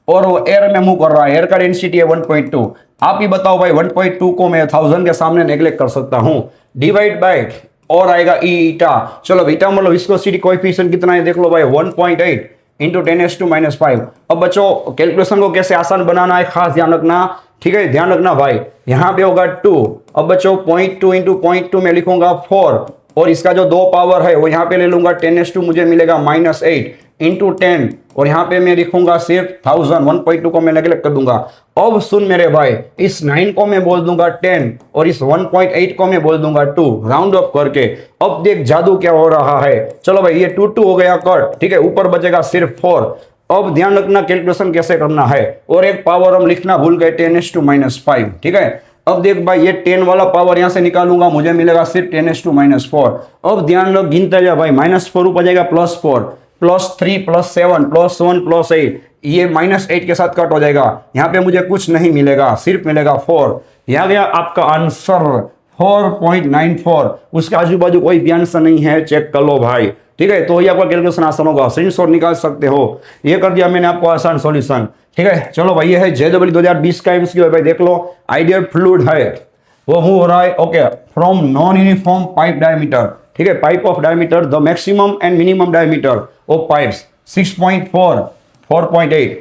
और वो एयर में मूव कर रहा है, एयर का डेंसिटी है 1.2। आप ही बताओ भाई 1.2 को मैं 1000 के सामने नेग्लेक्ट कर सकता हूं, डिवाइड बाय और आएगा ईटा। चलो बीटा मतलब विस्कोसिटी कोएफिशिएंट कितना है, देख लो भाई 1.8 इंटू 10⁻⁵। अब बच्चों कैलकुलेशन को कैसे आसान बनाना है खास ध्यान रखना, ठीक है, ध्यान रखना भाई। यहाँ पे होगा 2, अब बच्चों 0.2 इंटू 0.2 में लिखूंगा 4, और इसका जो 2 पावर है वो यहाँ पे ले लूंगा 10⁻, मुझे मिलेगा -8 इंटू 10, और यहाँ पे मैं लिखूंगा सिर्फ 1000, 1.2 को मैं नेगलेक्ट कर दूंगा। अब सुन मेरे भाई, इस 9 को मैं बोल दूंगा 10 और इस 1.8 को मैं बोल दूंगा 2, राउंड अप करके। अब देख जादू क्या हो रहा है, चलो भाई ये 2 हो गया कट, ठीक है, ऊपर बचेगा सिर्फ 4। अब ध्यान रखना कैलकुलेशन कैसे करना है, और एक पावर हम लिखना भूल गए 10⁻⁵, ठीक है। अब देख भाई ये 10 वाला पावर यहां से निकालूंगा, मुझे मिलेगा सिर्फ 10⁻⁴। अब ध्यान रख, गिनते जा भाई, -4 ऊपर जाएगा +4 +3 +7 +1 +8, ये -8 के साथ कट हो जाएगा, यहाँ पे मुझे कुछ नहीं मिलेगा, सिर्फ मिलेगा 4। यहाँ गया आपका आंसर 4.94, उसके आजू बाजू कोई भी आंसर नहीं है, चेक कर लो भाई, ठीक है। तो ये आपका कैलकुलेशन आसान होगा, स्क्रीनशॉट निकाल सकते हो, ये कर दिया मैंने आपको आसान सॉल्यूशन, ठीक है। चलो भाई ये है JEE 2020 का MCQ है भाई, देख लो, आइडियल फ्लूइड है वो मूव हो रहा है, okay, from non uniform pipe diameter, ठीक है, pipe of diameter the maximum and minimum diameter of pipes 6.4 4.8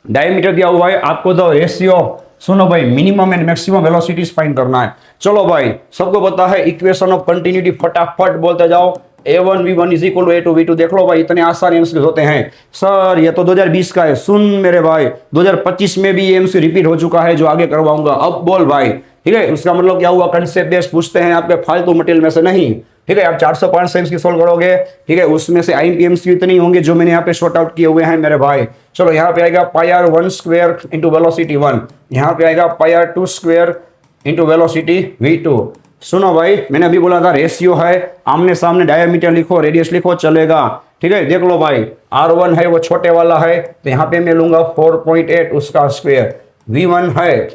diameter दिया हुआ है, आपको द रेशियो, सुनो भाई, minimum and maximum velocities find करना है। चलो भाई सबको पता है इक्वेशन ऑफ कंटिन्यूटी, फटाफट बोलते जाओ, A1 V1 is equal to A2 V2। देख लो भाई इतने आसान MCQ होते हैं सर, ये तो 2020 का है, सुन मेरे भाई 2025 में भी ये MCQ रिपीट हो चुका है जो आगे करवाऊंगा। अब बोल भाई, ठीक है, उसका मतलब क्या हुआ, कंसेप्ट बेस पूछते हैं आपके फालतू मटेरियल में से नहीं, ठीक है, आप 405 से एमसीक्यू सोल्व करोगे, ठीक है, उसमें से आईएमपी एमसीक्यू इतने होंगे जो मैंने यहाँ पे शॉर्ट आउट किए हुए हैं मेरे भाई। चलो यहाँ पे आएगा pi r 1 square into velocity 1, यहाँ पे आएगा pi r 2 square into velocity v2। सुनो भाई, मैंने अभी बोला था रेशियो है, आमने सामने डायमीटर लिखो, रेडियस लिखो, चलेगा। ठीक है, देख लो भाई, R1 है वो छोटे वाला है, तो यहाँ पे मैं लूंगा 4.8 उसका स्क्वायर। V1 है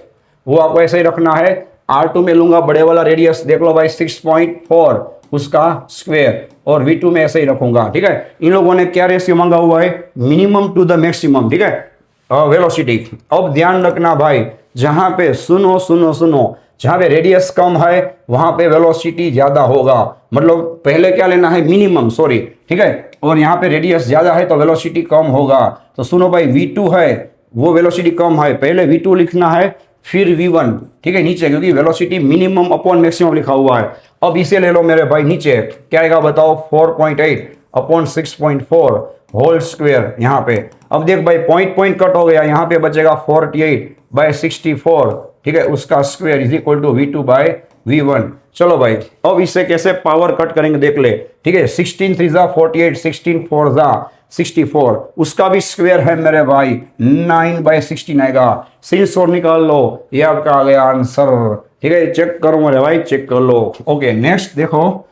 वो आपको ऐसे ही रखना है। R2 में लूंगा बड़े वाला रेडियस, देख लो भाई 6.4 उसका स्क्वायर, और V2 में ऐसे ही रखूंगा। ठीक है, इन लोगों ने क्या रेशियो मांगा हुआ है, मिनिमम टू द मैक्सिमम। ठीक है, वेलोसिटी। अब ध्यान रखना भाई, जहां पे सुनो सुनो सुनो, जहां पे रेडियस कम है वहां पे वेलोसिटी ज्यादा होगा, मतलब पहले क्या लेना है, मिनिमम, सॉरी। ठीक है, और यहाँ पे रेडियस ज्यादा है तो वेलोसिटी कम होगा। तो सुनो भाई, V2 है वो वेलोसिटी कम है, पहले V2 लिखना है फिर V1। ठीक है, नीचे, क्योंकि वेलोसिटी मिनिमम अपॉन मैक्सिमम लिखा हुआ है। अब इसे ले लो मेरे भाई, नीचे क्या आएगा बताओ, 4.8 अपॉन 6.4 होल स्क्वायर यहाँ पे। अब देख भाई, पॉइंट पॉइंट कट हो गया, यहाँ पे बचेगा 48/64। ठीक है, उसका square is equal to V2 by V1। चलो भाई, अब इससे कैसे पावर कट करेंगे देख ले। ठीक है, 16 3 जा 48, 16 4 जा 64, उसका भी स्क्वायर है मेरे भाई, 9/16 आएगा। सिंस और निकाल लो, ये आपका आ गया आंसर। ठीक है, चेक करो मेरे भाई, चेक कर लो। ओके, नेक्स्ट देखो,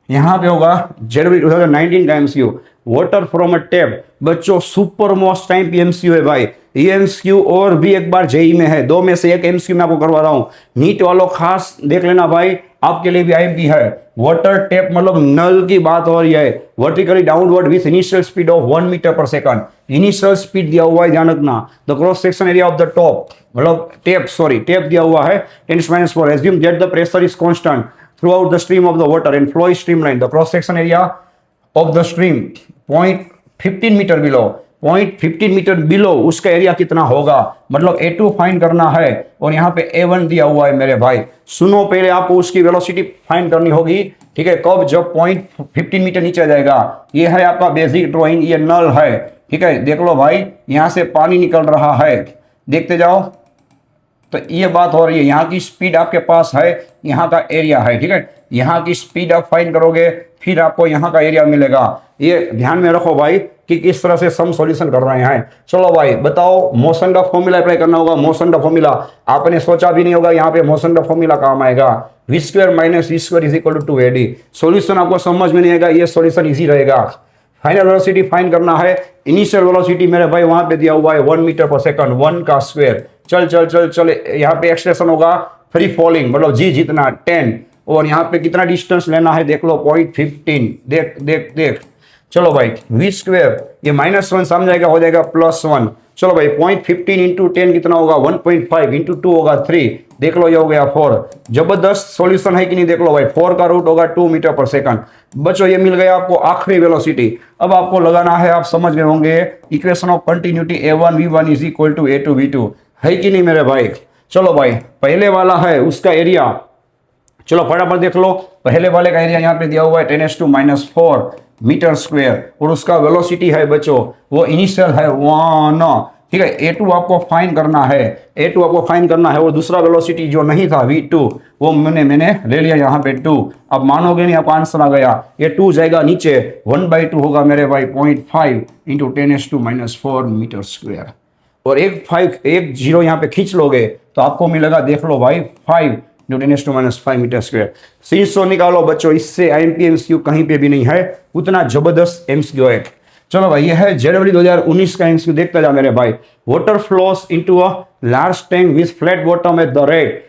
यहाँ पे होगा जनवरी 2019 का MCQ, water from a tap. बच्चों सुपर मोस्ट टाइम एमसीक्यू है भाई, ये एमसीक्यू और भी एक बार जेई में है, दो में से एक एमसीक्यू मैं आपको करवा रहा हूं। नीट वालों खास देख लेना भाई, आपके लिए भी आईएमपी है। वाटर टैप मतलब नल की बात हो रही है, vertically downward with initial speed of 1 metre per second. Initial speed दिया हुआ है, ध्यान रखना। The cross section area of the top, मतलब टेप, सॉरी टेप दिया हुआ है 10⁻⁴। Assume that the pressure is constant throughout the stream of the water and flow is streamline. The cross section area of the stream 0.15 metre below, 0.15 metre below उसका area कितना होगा, मतलब A2 find करना है, और यहाँ पे A1 दिया हुआ है मेरे भाई। सुनो, पहले आपको उसकी वेलोसिटी फाइंड करनी होगी। ठीक है, कब, जब 0.15 मीटर नीचे जाएगा। ये है आपका बेसिक ड्राइंग, ये नल है। ठीक है, देख लो भाई, यहाँ से पानी निकल रहा है, देखते जाओ। तो ये बात हो रही है, यहाँ की स्पीड आपके पास है, यहाँ का एरिया है। ठीक है, यहाँ की स्पीड आप फाइंड करोगे, फिर आपको यहाँ का एरिया मिलेगा। ये ध्यान में रखो भाई कि किस तरह से सम सॉल्यूशन कर रहे हैं। चलो भाई बताओ, मोशन का फॉर्मूला अप्लाई करना होगा। मोशन का फॉर्मूला आपने सोचा भी नहीं होगा, यहाँ पे मोशन का फॉर्मूला काम आएगा, v² - v² is equal to 2ad। Solution आपको समझ में नहीं आएगा, ये सॉल्यूशन इजी रहेगा। फाइनल वेलोसिटी फाइंड करना है। इनिशियल वेलोसिटी मेरे भाई वहां पे दिया हुआ है 1 मीटर पर सेकंड, 1 का स्क्वायर। चल चल चल चल, यहाँ पे एक्सप्रेशन होगा फ्री फॉलिंग, मतलब जी जितना 10, और यहाँ पे कितना डिस्टेंस लेना है देख लो, 0.15। देख देख देख, चलो भाई v², ये -1 समझाएगा, हो जाएगा +1। चलो भाई 0.15 इंटू 10 कितना होगा, 1.5 इंटू 2 होगा 3, देख लो ये हो गया 4। जबरदस्त सॉल्यूशन है कि नहीं, देख लो भाई, 4 का रूट होगा 2 मीटर पर सेकंड। बच्चों ये मिल गया आपको आखिरी वेलोसिटी। अब आपको लगाना है, आप समझ गए होंगे, equation of continuity A1 V1 is equal to A2 V2, है कि नहीं मेरे भाई। चलो भाई, पहले वाला है उसका एरिया, चलो फटाफट देख लो। पहले वाले का एरिया यहाँ पे दिया हुआ है 10⁻⁴ मीटर स्क्वायर, और उसका वेलोसिटी है बच्चों, वो इनिशियल है 1। ठीक है, A2 आपको फाइंड करना है, A2 आपको फाइंड करना है। वो दूसरा वेलोसिटी जो नहीं था V2, वो मैंने ले लिया यहाँ पे 2। अब मानोगे नहीं, आपका आंसर आ गया। ये 2 जाएगा नीचे, 1/2 होगा मेरे भाई, 0.5 इंटू 10⁻⁴ मीटर स्क्वायर, और एक 0 यहाँ पे खींच लोगे तो आपको मिलेगा, देख लो भाई, 5 इंटू 10⁻⁵ मीटर स्क्वायर। सीरीज तो निकालो बच्चों, इससे आईएमपी एमसीक्यू कहीं पे भी नहीं है, उतना जबरदस्त एमसीक्यू है। चलो भाई, ये है जनवरी 2019 का एमसीक्यू, देखता जा मेरे भाई। Water flows into a large tank with flat bottom at the rate.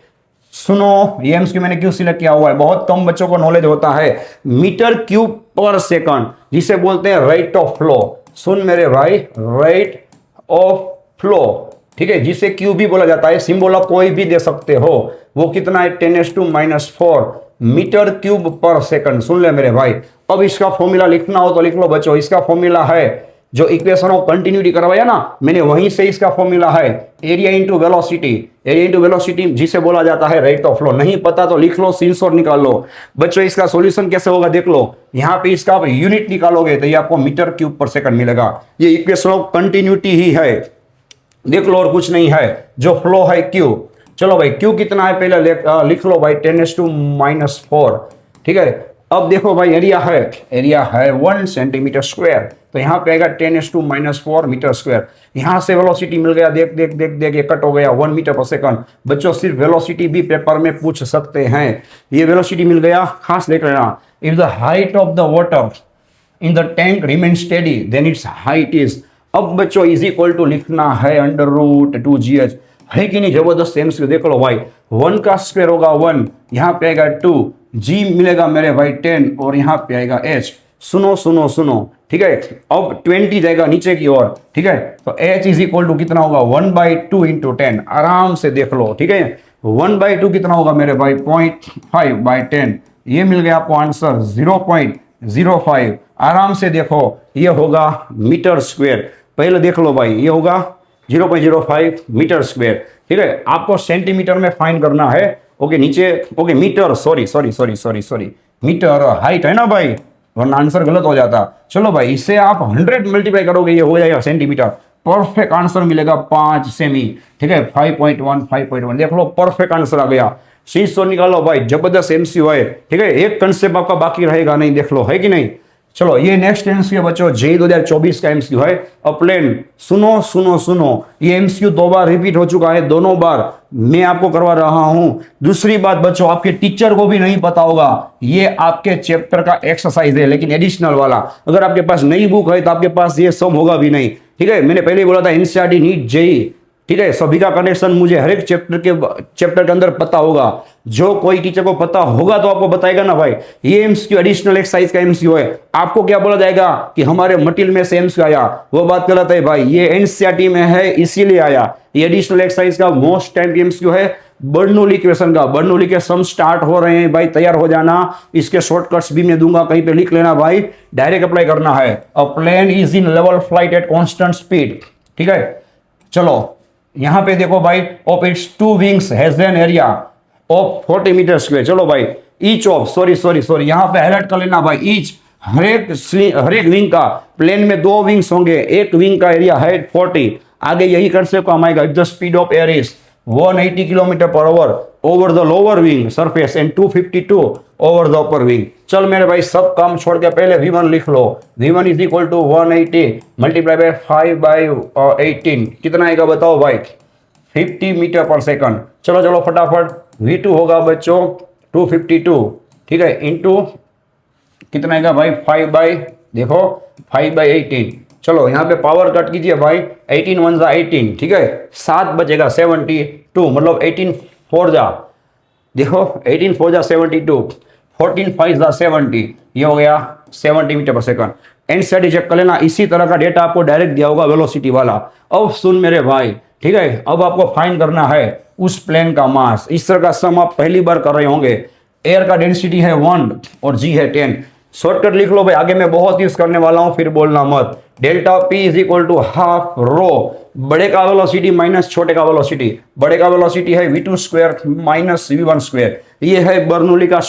सुनो, ये एमसीक्यू मैंने क्यों सिलेक्ट किया हुआ है, बहुत कम बच्चों को नॉलेज होता है। मीटर क्यूब पर सेकंड, जिसे बोलते हैं रेट ऑफ फ्लो। सुन मेरे भाई, रेट ऑफ फ्लो, ठीक है, जिसे क्यू भी बोला जाता है, सिंबल आप कोई भी दे सकते हो। वो कितना है, 10⁻⁴ मीटर क्यूब पर सेकंड। सुन ले मेरे भाई, अब इसका फॉर्मूला लिखना हो तो लिख लो बच्चों। इसका फॉर्मूला है, जो इक्वेशन ऑफ कंटिन्यूटी करवाया ना मैंने, वहीं से इसका फॉर्मूला है, area into velocity. Area into velocity जिसे बोला जाता है रेट ऑफ फ्लो। नहीं पता तो लिख लो, सीन्स और निकाल लो। बच्चों इसका सॉल्यूशन कैसे होगा देख लो, यहाँ पे इसका आप यूनिट निकालोगे तो ये आपको मीटर क्यूब पर सेकंड मिलेगा। ये इक्वेशन ऑफ कंटिन्यूटी ही है, देख लो, और कुछ नहीं है। जो फ्लो है क्यू, चलो भाई क्यू कितना है पहले लिख लो भाई, 10⁻⁴। ठीक है, अब देखो भाई एरिया है 1 सेंटीमीटर स्क्वायर, तो यहाँ पे आएगा 10⁻⁻⁴ मीटर स्क्वायर। यहाँ से वेलोसिटी मिल गया, देख देख देख देख ये कट हो गया 1 मीटर पर सेकंड। बच्चों सिर्फ वेलोसिटी भी पेपर में पूछ सकते हैं, ये वेलोसिटी मिल गया, खास देख लेना। If the height of the water in the tank remain steady then its height is. अब बच्चों इज इक्वल टू लिखना है √2gh, है कि नहीं? जबरदस्त एमसीक्यू देख लो भाई। 1 का स्क्वायर होगा 1, यहाँ पे आएगा 2, g मिलेगा मेरे भाई 10 और यहाँ पे आएगा h। सुनो सुनो सुनो, ठीक है। अब 20 जाएगा नीचे की ओर, ठीक है। तो h इज इक्वल टू कितना होगा 1/2 इंटू 10, आराम से देख लो, ठीक है। 1/2 कितना होगा मेरे भाई 0.5/10, ये मिल गया आपको आंसर 0.05। आराम से देखो, ये होगा मीटर स्क्वायर। पहले देख लो भाई, ये होगा 0.05 मीटर स्क्वायर, ठीक है। आपको सेंटीमीटर में फाइंड करना है, ओके। नीचे okay metre, sorry metre height है ना भाई, वरना आंसर गलत हो जाता। चलो भाई, इससे आप 100 मल्टीप्लाई करोगे, ये हो जाएगा सेंटीमीटर। परफेक्ट आंसर मिलेगा 5 सेमी, ठीक है। 5.1 देख लो, परफेक्ट आंसर आ गया। शीशो निकालो भाई, जबरदस्त एमसीक्यू है, ठीक है। एक कंसेप्ट आपका बाकी रहेगा नहीं, देख लो, है कि नहीं। चलो ये नेक्स्ट एमसीक्यू बच्चों जेईई 2024 का एमसीक्यू है। अपलेन सुनो सुनो सुनो, ये एमसीक्यू 2 बार रिपीट हो चुका है, दोनों बार मैं आपको करवा रहा हूं। दूसरी बात बच्चों, आपके टीचर को भी नहीं पता होगा, ये आपके चैप्टर का एक्सरसाइज है, लेकिन एडिशनल वाला। अगर आपके पास नई बुक है तो आपके पास ये सब होगा भी नहीं, ठीक है। मैंने पहले ही बोला था एनसीईआरटी नीट जेईई, ठीक है। सभी का कनेक्शन मुझे हर एक चैप्टर के अंदर पता होगा। जो कोई टीचर को पता होगा तो आपको बताएगा ना भाई। ये एमसीक्यू एडिशनल एक्सरसाइज का एमसीक्यू है। आपको क्या बोला जाएगा कि हमारे मटेरियल में से एमसीक्यू आया, वो बात गलत है भाई। ये एनसीईआरटी में है इसीलिए आया। ये एडिशनल एक्सरसाइज का मोस्ट टाइम एमसीक्यू है। बर्नौली इक्वेशन का, बर्नौली के सम स्टार्ट हो रहे हैं भाई, तैयार हो जाना। इसके शॉर्टकट्स भी मैं दूंगा, कहीं पे लिख लेना भाई, डायरेक्ट अप्लाई करना है। A plane is in level flight at constant speed, ठीक है। चलो यहां पे देखो भाई, of its 2 wings has an area of 40 metre square. चलो भाई, ईच ऑफ सॉरी यहां पे हाईलाइट कर लेना भाई। ईच हर एक विंग का, प्लेन में 2 विंग्स होंगे, एक विंग का एरिया है 40। आगे यही कंसेप्ट काम आएगा। If the speed of air is 180 km/h over the lower wing surface and 252 over the upper wing. चल मेरे भाई, सब काम छोड़ के पहले V1 लिख लो। V1 is equal to 180 multiply by 5/18, कितना आएगा बताओ भाई? 50 मीटर पर सेकंड। चलो चलो फटाफट, V2 होगा बच्चों 252, ठीक है, इंटू कितना आएगा भाई 5/18। चलो यहाँ पे पावर कट कीजिए भाई, 18 1 जा 18, ठीक है। 7 बचेगा 72, मतलब 18 4 जा, देखो 18 4 जा 72, 14 5 जा 70, ये हो गया 70 metre per second. NCERT check कर लेना, इसी तरह का डेटा आपको डायरेक्ट दिया होगा वेलोसिटी वाला। अब सुन मेरे भाई, ठीक है, अब आपको फाइंड करना है उस प्लेन का मास। इस तरह का सम आप पहली बार कर रहे होंगे। एयर का डेंसिटी है 1 और जी है 10। शॉर्टकट लिख लो भाई, आगे मैं बहुत यूज करने वाला हूं, फिर बोलना मत। Delta P is equal to half rho, बड़े का वेलोसिटी माइनस छोटे का वेलोसिटी। बड़े का वेलोसिटी है V2 square minus V1 square. ये है बर्नौली का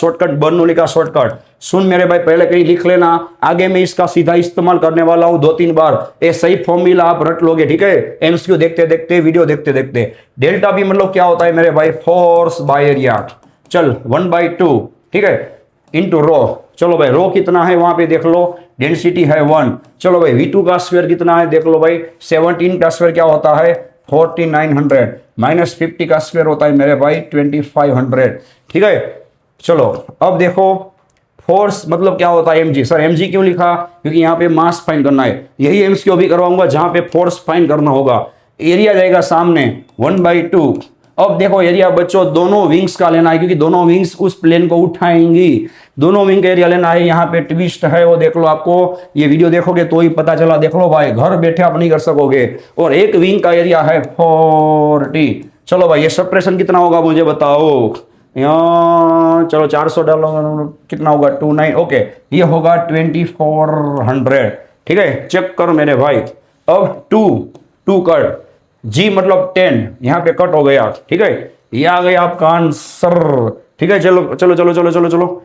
शॉर्टकट। सुन मेरे भाई, पहले कहीं लिख लेना, आगे मैं इसका सीधा इस्तेमाल करने वाला हूं 2-3 बार। ये सही फॉर्मूला आप रट लोगे, ठीक है। एमसीक्यू देखते देखते, वीडियो देखते देखते। डेल्टा पी मतलब क्या होता है मेरे भाई? Force by area. चल 1/2, ठीक है, इंटू रो। चलो भाई, रो कितना है वहां पे देख लो, डेंसिटी है 1। चलो भाई, V2 का स्क्वायर कितना है देख लो भाई, 17 का स्क्वायर क्या होता है 4900, माइनस 50 का स्क्वायर होता है मेरे भाई 2500, ठीक है। चलो अब देखो, फोर्स मतलब क्या होता है mg। सर mg क्यों लिखा? क्योंकि यहाँ पे मास फाइंड करना है। यही एमसीक्यू भी करवाऊंगा जहां पे फोर्स फाइंड करना होगा। एरिया जाएगा सामने 1/2। अब देखो एरिया बच्चों दोनों विंग्स का लेना है, क्योंकि दोनों विंग्स उस प्लेन को उठाएंगी। दोनों विंग का एरिया लेना है। यहाँ पे ट्विस्ट है, वो देख लो, आपको ये वीडियो देखोगे तो ही पता चला। देख लो भाई, घर बैठे आप नहीं कर सकोगे। और एक विंग का एरिया है 40। चलो भाई, ये सप्रेशन कितना होगा मुझे बताओ। यहाँ चलो 400 डालो, कितना होगा 29, ओके, ये होगा 2400, ठीक है। चेक करो मेरे भाई। अब 2 कट, जी मतलब 10, यहाँ पे कट हो गया, ठीक है। ये आ गया आपका आंसर, ठीक है। चलो चलो चलो चलो चलो चलो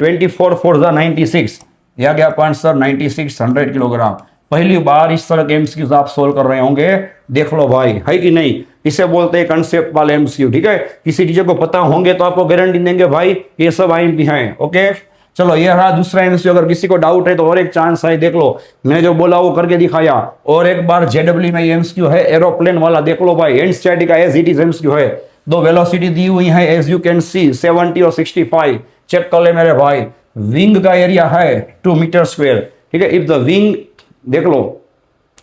24 4 जा 96, यह गया आपका आंसर 9600 किलोग्राम। पहली बार इस तरह के एमसीक्यूज आप सोल्व कर रहे होंगे, देख लो भाई, है कि नहीं। इसे बोलते हैं कंसेप्ट वाले एमसीक्यू, ठीक है। किसी टीचर को पता होंगे तो आपको गारंटी देंगे भाई ये सब आईएमपी हैं, ओके। चलो ये रहा दूसरा एमसीक्यू। अगर किसी को डाउट है तो और एक चांस है, देख लो, मैंने जो बोला वो करके दिखाया। और एक बार जेडब्ल्यू में एमसीक्यू है एरोप्लेन वाला, देख लो भाई, एंड स्टैटिक का एज इट इज एमसीक्यू है। दो वेलोसिटी दी हुई है एज यू कैन सी 70 और 65। चेक कर ले मेरे भाई। विंग का एरिया है 2 मीटर स्क्वायर, ठीक है। इफ द विंग, देख लो,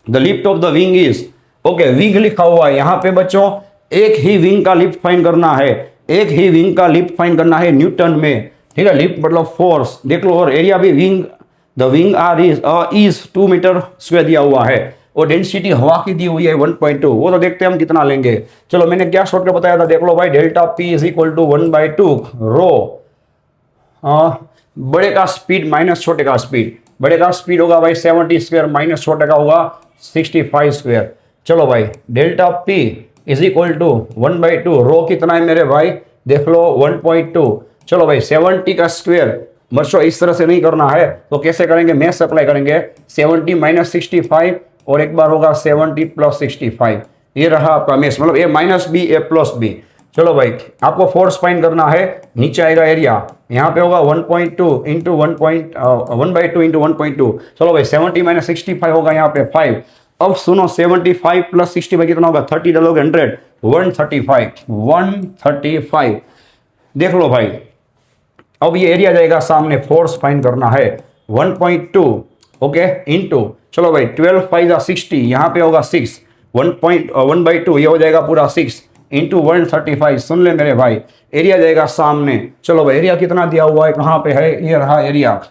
the lift of the wing is, okay, wing लिखा हुआ है यहाँ पे बच्चों। एक ही विंग का लिफ्ट फाइंड करना है, एक ही विंग का लिफ्ट फाइंड करना है न्यूटन में, ठीक है। लिफ्ट मतलब फोर्स, देख लो। और एरिया भी wing, the wing are is 2 metre square दिया हुआ है। और डेंसिटी हवा की दी हुई है 1.2। वो तो देखते हैं हम कितना लेंगे। चलो मैंने क्या शॉर्टकट बताया था, देख लो भाई। Delta P is equal to 1/2 rho, बड़े का स्पीड माइनस छोटे का स्पीड। बड़े का स्पीड होगा भाई 70 स्क्वायर माइनस छोटे का होगा 65 स्क्वायर। चलो भाई, delta P is equal to 1/2 rho कितना है मेरे भाई, देख लो 1.2। चलो भाई 70 का स्क्वायर, बच्चों इस तरह से नहीं करना है तो कैसे करेंगे, मैथ्स अप्लाई करेंगे। 70 माइनस 65 और एक बार होगा 70 प्लस 65। ये रहा आपका मैथ्स, मतलब ए माइनस बी ए प्लस बी। चलो भाई, आपको फोर्स फाइंड करना है। नीचे आएगा एरिया, यहाँ पे होगा 1.2 इंटू 1/2 इंटू 1.2। चलो भाई 70 माइनस 65 होगा यहाँ पे 5। अब सुनो, 75 प्लस 65 कितना होगा, 30 डालोगे 100, 135। देख लो भाई, अब ये एरिया जाएगा सामने, फोर्स फाइंड करना है 1.2, ओके, इंटू, चलो भाई 12 5 60, यहाँ पे होगा 6, 1.1/2 ये हो जाएगा पूरा 6 इंटू 135। सुन ले मेरे भाई, एरिया जाएगा सामने। चलो भाई, एरिया कितना दिया हुआ है, कहाँ पे है, ये रहा एरिया,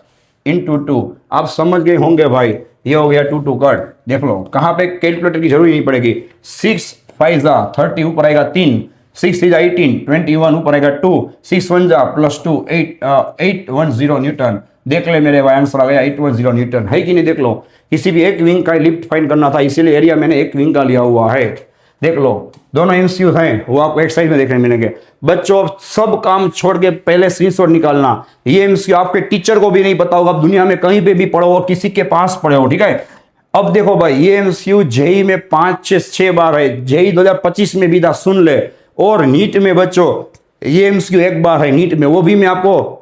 इंटू 2। आप समझ गए होंगे भाई, ये हो गया 2 कट। देख लो, कहाँ पे कैलकुलेटर की जरूरी नहीं पड़ेगी। 6 5 30, ऊपर आएगा 3, 6 3 18 21, ऊपर आएगा 2, 6 1 प्लस 2 810 न्यूटन। देख ले मेरे भाई, आंसर आ गया 810 न्यूटन, है कि नहीं। देख लो, किसी भी एक विंग का लिफ्ट फाइंड करना था, इसीलिए एरिया मैंने एक विंग का लिया हुआ है। देख लो, दोनों एमसीक्यू हैं, वो आपको एक्सरसाइज में देखने मिलेंगे। बच्चों सब काम छोड़ के पहले स्क्रीनशॉट निकालना। ये एमसीक्यू आपके टीचर को भी नहीं पता होगा, आप दुनिया में कहीं पे भी पढ़ो और किसी के पास पढ़े हो, ठीक है। अब देखो भाई, ये एमसीक्यू जेई में 5 6 बार है, जेई 2025 में भी था, सुन ले। और नीट में बच्चों ये एमसीक्यू एक बार है नीट में, वो भी मैं आपको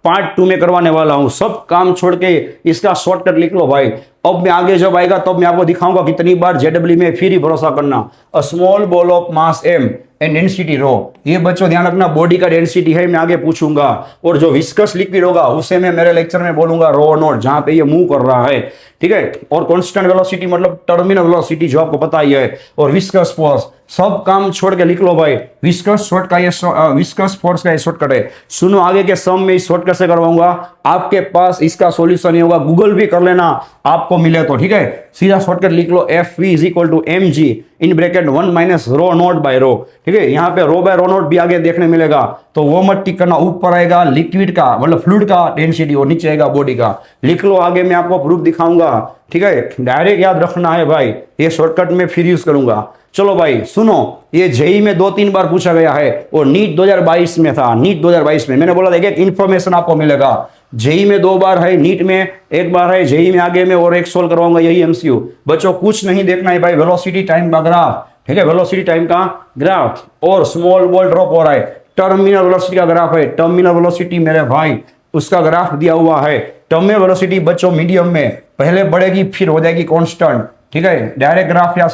पार्ट 2 में करवाने वाला हूं। सब काम छोड़ के इसका शॉर्टकट लिख लो भाई। अब मैं आगे जब आएगा तब मैं आपको दिखाऊंगा कितनी बार जेडब्ल्यू में, फिर ही भरोसा करना। A small ball of mass M and density rho, ये बच्चों ध्यान रखना, बॉडी का डेंसिटी है, मैं आगे पूछूंगा। और जो विस्कस लिक्विड होगा उसे मैं मेरे लेक्चर में बोलूंगा रो नोट, जहां पे ये मूव कर रहा है, ठीक है। और कांस्टेंट वेलोसिटी मतलब टर्मिनल वेलोसिटी, जो आपको पता ही है। और विस्कस फोर्स, सब काम छोड़ के लिख लो भाई। विस्कस शॉर्ट का ये विस्कस फोर्स का ये शॉर्टकट है। सुनो, आगे के सम में इस शॉर्टकट से करवाऊंगा। आपके पास इसका सॉल्यूशन नहीं होगा, गूगल भी कर लेना आपको मिले तो, ठीक है। सीधा शॉर्टकट लिख लो, F V is equal to m g in bracket 1 minus rho naught by rho, ठीक है। यहाँ पे रो बाय रो नोट भी आगे देखने मिलेगा, तो वो मत टिक करना। ऊपर आएगा लिक्विड का मतलब फ्लूइड का डेंसिटी और नीचे आएगा बॉडी का। लिख लो, आगे मैं आपको प्रूफ दिखाऊंगा, ठीक है। डायरेक्ट याद रखना है भाई, ये शॉर्टकट में फिर यूज करूंगा। चलो भाई सुनो, ये जेई में 2-3 बार पूछा गया है और नीट 2022 में था। नीट 2022 में मैंने बोला था एक इंफॉर्मेशन आपको मिलेगा। जेई में 2 बार है, नीट में 1 बार है, जेई में आगे में और एक सोल्व करवाऊंगा, यही एमसीक्यू। बच्चों कुछ नहीं देखना है भाई, वेलोसिटी टाइम का ग्राफ, ठीक है, वेलोसिटी टाइम का ग्राफ। और स्मॉल बॉल ड्रॉप हो रहा है, टर्मिनल वेलोसिटी का ग्राफ है। टर्मिनल वेलोसिटी मेरे भाई उसका ग्राफ दिया हुआ है। टर्मिनल वेलोसिटी बच्चों मीडियम में पहले बढ़ेगी फिर हो जाएगी कांस्टेंट, ठीक है। डायरेक्ट ग्राफ याद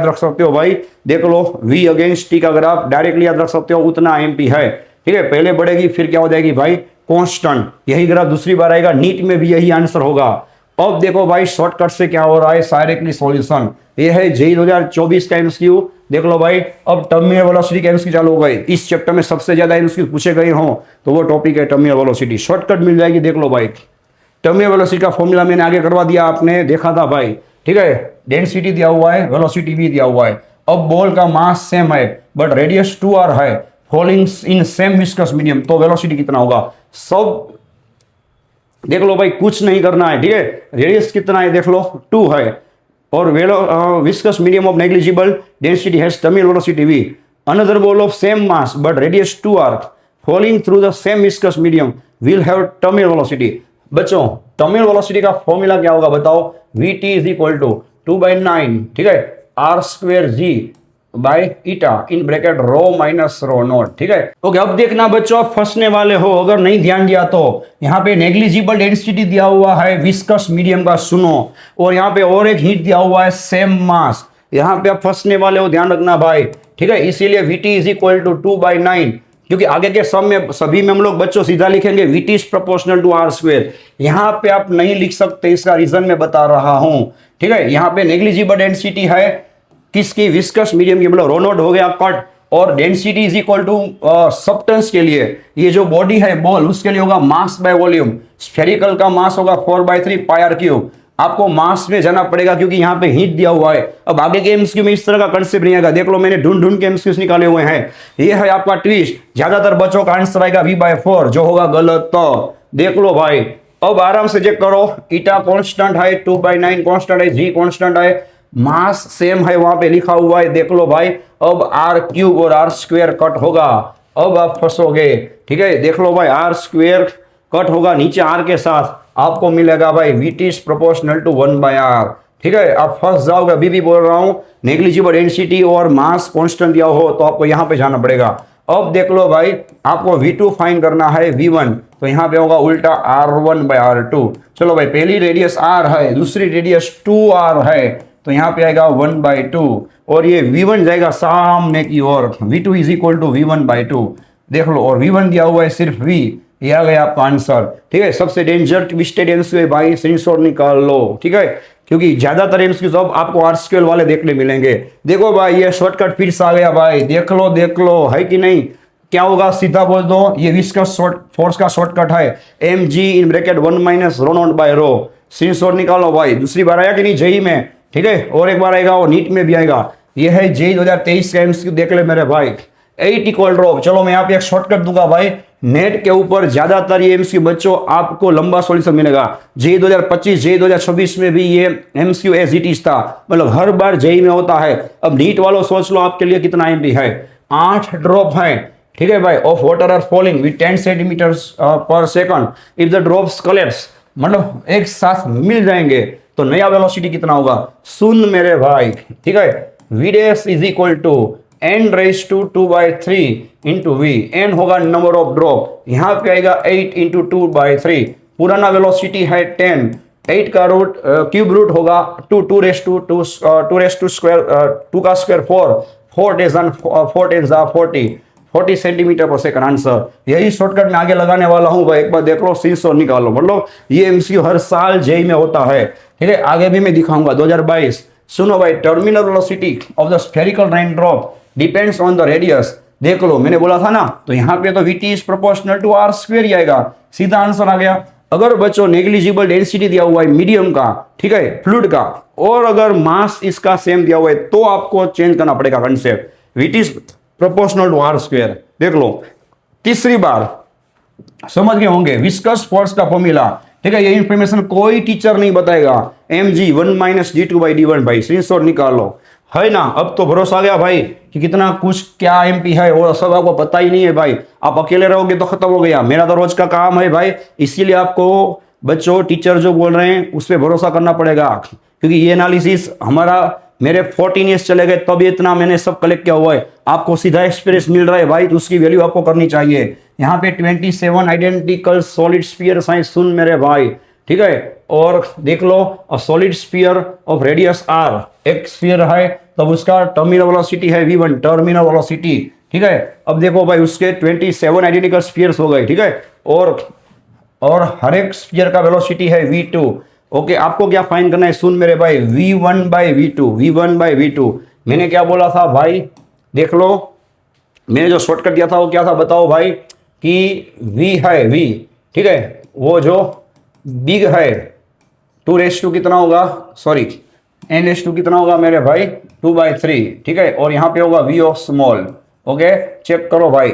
रख सकते हो भाई। देख लो, v अगेंस्ट t का ग्राफ डायरेक्टली याद रख सकते हो, उतना एमपी है, ठीक है। पहले बढ़ेगी फिर क्या हो जाएगी भाई, कांस्टेंट। यही ग्राफ दूसरी बार आएगा, नीट में भी यही आंसर होगा। अब देखो भाई शॉर्टकट से क्या हो रहा है, डायरेक्टली सॉल्यूशन। ये है जेई 2024 का एमसीक्यू। देख लो भाई, अब टर्मिनल वेलोसिटी का एमसीक्यू चालू हो गए। इस चैप्टर में सबसे ज्यादा एमसीक्यू पूछे गए हों तो वो टॉपिक है टर्मिनल वेलोसिटी। शॉर्टकट मिल जाएगी, देख लो भाई। टर्मिनल वेलोसिटी का फॉर्मूला मैंने आगे करवा दिया, आपने देखा था भाई, ठीक है। डेंसिटी दिया हुआ है, वेलोसिटी भी दिया हुआ है। अब बॉल का मास सेम है बट रेडियस 2r है, falling in same viscous medium, तो वेलोसिटी कितना होगा सब देख लो भाई। कुछ नहीं करना है, ठीक है। रेडियस कितना है देख लो, 2 है। और viscous medium of negligible density has terminal velocity v। Another ball of same mass but radius 2r falling through the same viscous medium will have terminal velocity. बच्चों टर्मिनल वेलोसिटी का फॉर्मूला क्या होगा बताओ, vt इज इक्वल टू 2/9, ठीक है, r² g by eta in bracket rho minus rho not. ठीक है, okay. अब देखना बच्चों, आप फंसने वाले हो अगर नहीं ध्यान दिया तो। यहाँ पे नेग्लिजिबल डेंसिटी दिया हुआ है विस्कस मीडियम का, सुनो। और यहाँ पे और एक हीट दिया हुआ है सेम मास। यहाँ पे आप फंसने वाले हो, ध्यान रखना भाई। ठीक है, इसीलिए वीटी इज इक्वल टू 2/9, क्योंकि आगे के सम में सभी में हम लोग बच्चों सीधा लिखेंगे VT is proportional to are square. यहाँ पे आप नहीं लिख सकते, इसका रीजन मैं बता रहा हूं। ठीक है, यहाँ पे नेग्लिजिबल डेंसिटी है किसकी, विस्कस मीडियम की, मतलब रो नॉट हो गया कट। और density is equal to substance के लिए, ये जो बॉडी है बॉल, उसके लिए होगा मास बाय वॉल्यूम। स्फेरिकल का मास होगा 4/3 पाई आर क्यूब। आपको मास में जाना पड़ेगा क्योंकि यहाँ पे हीट दिया हुआ है। अब आगे के एमसीक्यू में इस तरह का कंसेप्ट नहीं आएगा। देख लो, मैंने ढूंढ ढूंढ के एमसीक्यूज निकाले हुए हैं। ये है आपका ट्विस्ट। ज्यादातर बच्चों का आंसर आएगा V/4, जो होगा गलत। तो देख लो भाई, अब आराम से चेक करो। ईटा कांस्टेंट है, 2/9 कांस्टेंट है, जी कांस्टेंट है, मास सेम है, वहां पे लिखा हुआ है। देख लो भाई, अब आर क्यूब और आर स्क्वायर कट होगा। अब आप फंसोगे। ठीक है, देख लो भाई, आर स्क्वायर कट होगा नीचे आर के साथ, आपको मिलेगा भाई VT is proportional to 1/r। ठीक है, आप फंस जाओगे। अभी भी बोल रहा हूं, नेग्लिजिबल डेंसिटी और मास कांस्टेंट दिया हो तो आपको यहां पे जाना पड़ेगा। अब देख लो भाई, आपको V2 फाइंड करना है, V1, तो यहां पे होगा उल्टा R1/R2। चलो भाई, पहली रेडियस R है, दूसरी रेडियस 2R है, तो यहां पे आएगा 1/2। और ये V1 जाएगा सामने की ओर, V2 is equal to V1/2। देख लो, और V1 दिया हुआ है सिर्फ V, ये आ गया आपका आंसर। ठीक है, सबसे डेंजर ट्विस्टेड एमसीक्यू है भाई, स्क्रीनशॉट निकाल लो। ठीक है, क्योंकि ज्यादातर एमसीक्यू अब आपको आर स्क्वायर वाले देखने मिलेंगे। देखो भाई, ये शॉर्टकट फिर से आ गया भाई, देख लो है कि नहीं। क्या होगा, सीधा बोल दो, ये विस्कस फोर्स का शॉर्टकट है, mg in bracket 1 - rho not by rho. Screenshot निकालो भाई। दूसरी बार आया कि नहीं जेई में, ठीक है, और एक बार आएगा, और नीट में भी आएगा। ये है जेई 2023 का एमसीक्यू, देख ले मेरे भाई। 8 इक्वल ड्रॉप। चलो मैं यहाँ पे एक शॉर्टकट दूंगा भाई, नेट के ऊपर ज्यादातर ये एमसीक्यू बच्चों आपको लंबा सॉल्यूशन मिलेगा। जेई 2025 जेई 2026 में भी ये एमसीक्यू एज इट इज था, मतलब हर बार जेई में होता है। अब नीट वालों सोच लो आपके लिए कितना एमपी है, 8 ड्रॉप है। ठीक है भाई, of water are falling with 10 centimetres per second if the drops collapse, मतलब एक साथ मिल जाएंगे तो नया वेलोसिटी कितना होगा, सुन मेरे भाई। ठीक है, Vds is equal to n⁻2/3 into V. N होगा नंबर ऑफ ड्रॉप, यहां पे आएगा 8 इंटू 2/3। पुराना वेलोसिटी है 10, 8 का रूट क्यूब रूट होगा 2 2 का square 4 40 centimetre per second answer. यही शॉर्टकट में आगे लगाने वाला हूं भाई, एक बार देख लो, स्क्रीनशॉट निकालो। मतलब ये एमसीक्यू हर साल जेई में होता है। ठीक है, आगे भी मैं दिखाऊंगा 2022। सुनो भाई, terminal velocity of the spherical rain drop depends on the radius. देख लो, मैंने बोला था ना, तो यहाँ पे तो VT is proportional to are square ही आएगा, सीधा आंसर आ गया। अगर बच्चों नेग्लिजिबल डेंसिटी दिया हुआ है मीडियम का, ठीक है, फ्लूइड का, और अगर मास इसका सेम दिया हुआ है, तो आपको चेंज करना पड़ेगा concept, VT is proportional to are square. देख लो, तीसरी बार समझ गए होंगे विस्कस फोर्स का फॉर्मूला। ठीक है, ये इंफॉर्मेशन कोई टीचर नहीं बताएगा, mg 1 - d2/d1 भाई, स्क्रीनशॉट निकालो, है ना। अब तो भरोसा आ गया भाई कि कितना कुछ क्या एमपी है, और सब आपको पता ही नहीं है भाई। आप अकेले रहोगे तो खत्म हो गया। मेरा तो रोज का काम है भाई, इसीलिए आपको बच्चों टीचर जो बोल रहे हैं उस पर भरोसा करना पड़ेगा, क्योंकि ये एनालिसिस हमारा मेरे 14 ईयर्स चले गए तब इतना मैंने सब कलेक्ट किया हुआ है। आपको सीधा एक्सपीरियंस मिल रहा है भाई, तो उसकी वैल्यू आपको करनी चाहिए। यहाँ पे 27 आइडेंटिकल सॉलिड स्फीयर हैं, सुन मेरे भाई। ठीक है, और देख लो, a solid sphere of radius r, एक स्फीयर है, तब उसका टर्मिनल वेलोसिटी है v1, टर्मिनल वेलोसिटी। ठीक है, अब देखो भाई, उसके 27 आइडेंटिकल स्फीयर्स हो गए। ठीक है, और हर एक स्फीयर का वेलोसिटी है v2। ओके, आपको क्या फाइंड करना है, सुन मेरे भाई, v1/v2। मैंने क्या बोला था भाई, देख लो, मैंने जो शॉर्टकट दिया था वो क्या था बताओ भाई, कि v है v, ठीक है, वो जो बिग है 2 कितना होगा, सॉरी n कितना होगा मेरे भाई, 2/3। ठीक है, और यहाँ पे होगा v of small. Okay, check करो भाई।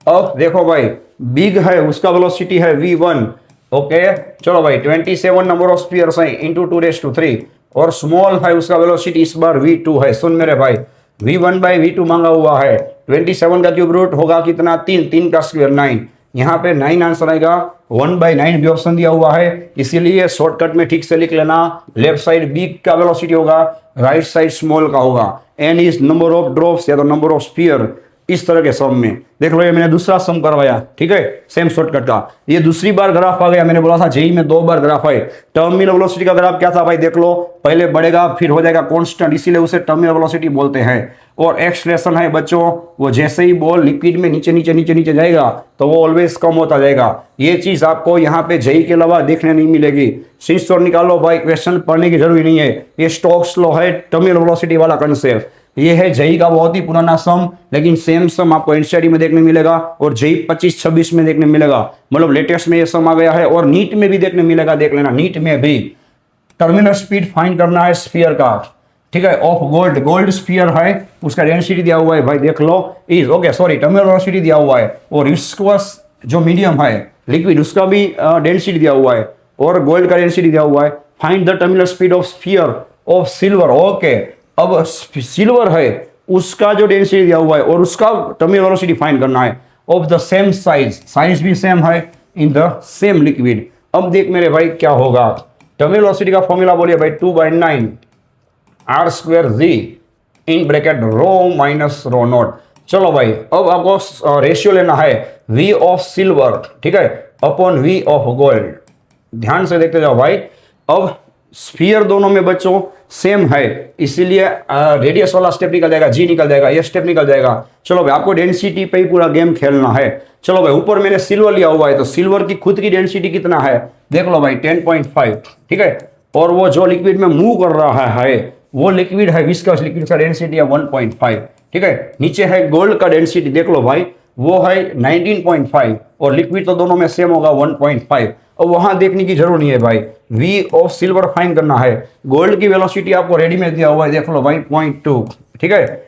अब देखो भाई, बिग है उसका वेलोसिटी है v1। ओके, चलो भाई, 27 नंबर ऑफ स्फीयर्स हैं इंटू 2/3, और स्मॉल है उसका वेलोसिटी इस बार v2 है। सुन मेरे भाई, v1/v2 मांगा हुआ है, 27 का क्यूब रूट होगा कितना, 3 का स्क्वायर 9, यहाँ पे 9 आंसर आएगा। 1/9 भी ऑप्शन दिया हुआ है, इसीलिए शॉर्टकट में ठीक से लिख लेना, लेफ्ट साइड बिग का वेलोसिटी होगा, राइट साइड स्मॉल का होगा। N is number of drops या तो नंबर ऑफ स्फीयर, इस तरह के सम में देख लो। ये मैंने दूसरा सम करवाया, ठीक है, सेम शॉर्टकट का। ये दूसरी बार ग्राफ आ गया, मैंने बोला था जेई में 2 बार ग्राफ आए। टर्मिनल वेलोसिटी का ग्राफ क्या था भाई, देख लो, पहले बढ़ेगा फिर हो जाएगा कांस्टेंट, इसीलिए उसे टर्मिनल वेलोसिटी बोलते हैं। और एक्सलेशन है बच्चों, वो जैसे ही बॉल लिक्विड में नीचे नीचे नीचे नीचे जाएगा तो वो ऑलवेज कम होता जाएगा। ये चीज आपको यहाँ पे जेई के अलावा देखने नहीं मिलेगी। शीर्ष और निकालो भाई, क्वेश्चन पढ़ने की जरूरी नहीं है। ये स्टोक्स लॉ है, टर्मिनल वेलोसिटी वाला कंसेप्ट। ये है जेई का बहुत ही पुराना सम, लेकिन सेम सम आपको एनसीईआरटी में देखने मिलेगा और जेई 25-26 में देखने मिलेगा, मतलब लेटेस्ट में ये सम आ गया है। और नीट में भी देखने मिलेगा, देख लेना, नीट में भी टर्मिनल स्पीड फाइंड करना है स्फीयर का, ठीक है, ऑफ गोल्ड। गोल्ड स्फीयर है, उसका डेंसिटी दिया हुआ है भाई, देख लो, is okay, sorry, terminal velocity दिया हुआ है। और विस्कोस जो मीडियम है लिक्विड, उसका भी डेंसिटी दिया हुआ है और गोल्ड का डेंसिटी दिया हुआ है। Find the terminal speed of sphere of silver, okay. अब सिल्वर है, उसका जो डेंसिटी दिया हुआ है और उसका टर्मिनल वेलोसिटी फाइंड करना है of the same size, size भी सेम है इन द सेम लिक्विड। अब देख मेरे भाई क्या होगा, टर्मिनल वेलोसिटी का फॉर्मूला बोलिए भाई, 2/9 r² z in bracket rho minus rho naught. चलो भाई, अब आपको रेशियो लेना है v ऑफ सिल्वर, ठीक है, अपॉन v ऑफ गोल्ड। ध्यान से देखते जाओ भाई। अब स्फीयर दोनों में बच्चों सेम है, इसीलिए रेडियस वाला स्टेप निकल जाएगा, जी निकल जाएगा, ये स्टेप निकल जाएगा। चलो भाई, आपको डेंसिटी पे ही पूरा गेम खेलना है। चलो भाई, ऊपर मैंने सिल्वर लिया हुआ है, तो सिल्वर की खुद की डेंसिटी कितना है, देख लो भाई, 10.5, ठीक है। और वो जो लिक्विड में मूव कर रहा है वो लिक्विड है विस्कस लिक्विड का डेंसिटी है 1.5, ठीक है। नीचे है गोल्ड का डेंसिटी, देख लो भाई, वो है 19.5 और लिक्विड तो दोनों में सेम होगा 1.5। और वहां देखने की जरूरत नहीं है भाई, v ऑफ सिल्वर फाइंड करना है। गोल्ड की वेलोसिटी आपको रेडी में दिया हुआ है, देख लो भाई, 0.2, ठीक है।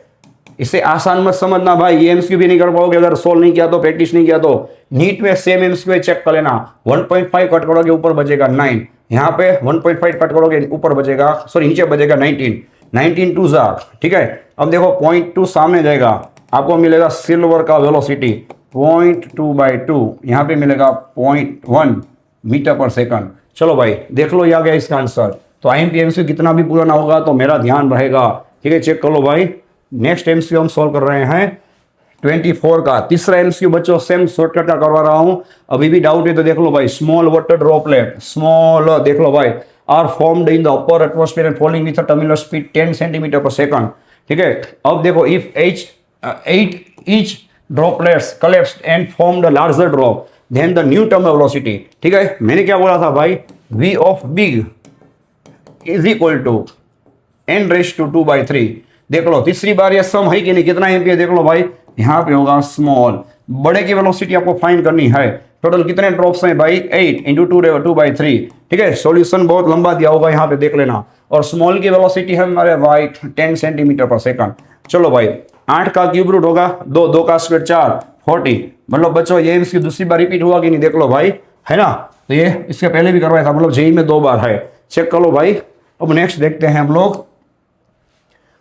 इसे आसान मत समझना भाई, ये एमसीक्यू भी नहीं कर पाओगे अगर सोल्व नहीं किया तो, प्रैक्टिस नहीं किया तो। नीट में सेम एमसीक्यू चेक कर लेना, 1.5 कट करोगे ऊपर बचेगा 9, यहाँ पे 1.5 कट करोगे ऊपर बचेगा, सॉरी नीचे बचेगा 19 टू जा, ठीक है। अब देखो 0.2 सामने जाएगा, आपको मिलेगा सिल्वर का वेलोसिटी 0.2/2, यहाँ पे मिलेगा 0.1 मीटर पर सेकंड। चलो भाई देख लो, ये आ गया इसका आंसर। तो आईएमपी एमसीक्यू कितना भी पुराना होगा तो मेरा ध्यान रहेगा, ठीक है, चेक कर लो भाई। नेक्स्ट एमसीक्यू हम सॉल्व कर रहे हैं 24 का। तीसरा एमसीक्यू बच्चों सेम शॉर्टकट का करवा रहा हूं, अभी भी डाउट है तो देख लो भाई। स्मॉल वाटर ड्रॉपलेट, स्मॉल, देख लो भाई, are formed in the upper atmosphere and falling with a terminal speed 10 centimetre per second, ठीक है। अब देखो, if 8 each droplets collapsed and formed a larger drop then the new terminal velocity, ठीक है। मैंने क्या बोला था भाई, v of big is equal to n raised to 2/3। देख लो तीसरी बार ये सम है कि नहीं, कितना एम्पियर, देख लो भाई, यहाँ पे होगा स्मॉल, बड़े की वेलोसिटी आपको फाइंड करनी है। टोटल कितने ड्रॉप्स हैं भाई, 8 × 2/3, ठीक है। सॉल्यूशन बहुत लंबा दिया होगा, यहाँ पे देख लेना। और स्मॉल की वेलोसिटी है हमारे भाई 10 सेंटीमीटर पर सेकंड। चलो भाई, 8 का क्यूब रूट होगा 2, 2 का स्क्वायर 4, 40। मतलब बच्चों ये इसकी दूसरी बार रिपीट हुआ कि नहीं, देख लो भाई, है ना। तो ये इसके पहले भी करवाया था, मतलब जेई में 2 बार है, चेक कर लो भाई। अब नेक्स्ट देखते हैं हम लोग।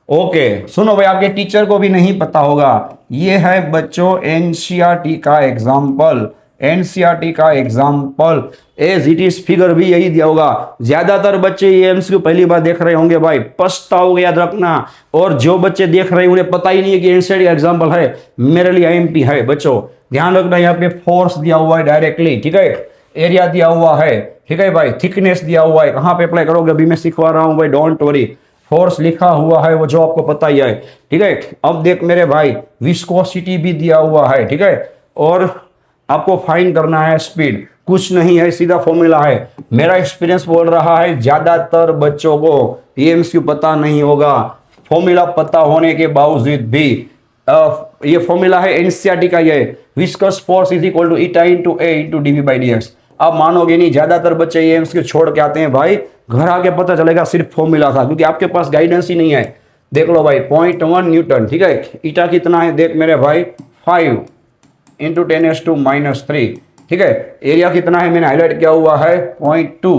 ओके सुनो भाई, आपके टीचर को भी नहीं पता होगा, ये है बच्चों एनसीईआरटी का एग्जाम्पल, एनसीईआरटी का example as it is, figure भी यही दिया होगा। ज्यादातर बच्चे ये एमसीक्यू पहली बार देख रहे होंगे भाई, पछताओगे, याद रखना। और जो बच्चे देख रहे हैं उन्हें पता ही नहीं है कि एनसीईआरटी का एग्जाम्पल है, मेरे लिए आईएमपी है बच्चों। ध्यान रखना, यहाँ पे फोर्स दिया हुआ है डायरेक्टली, ठीक है, एरिया दिया हुआ है, ठीक है भाई, थिकनेस दिया हुआ है, कहाँ पे अप्लाई करोगे अभी मैं सिखवा रहा हूँ भाई, डोंट वरी। फोर्स लिखा हुआ है वो जो आपको पता ही है, ठीक है। अब देख मेरे भाई, विस्कोसिटी भी दिया हुआ है, ठीक है। और आपको फाइंड करना है स्पीड, कुछ नहीं है, सीधा फॉर्मूला है। मेरा एक्सपीरियंस बोल रहा है ज्यादातर बच्चों को ये एमसीक्यू पता नहीं होगा, फॉर्मूला पता होने के बावजूद भी। ये फॉर्मूला है एनसीईआरटी का, ये viscous force is equal to eta into A into dv/dx। आप मानोगे नहीं, ज्यादातर बच्चे ये एमसीक्यू छोड़ के आते हैं भाई, घर आके पता चलेगा सिर्फ फॉर्मूला था, क्योंकि आपके पास गाइडेंस ही नहीं है। देख लो भाई, 0.1 न्यूटन, ठीक है। ईटा कितना है देख मेरे भाई, 5 × 10⁻⁻3, ठीक है। एरिया कितना है मैंने हाईलाइट किया हुआ है 0.2।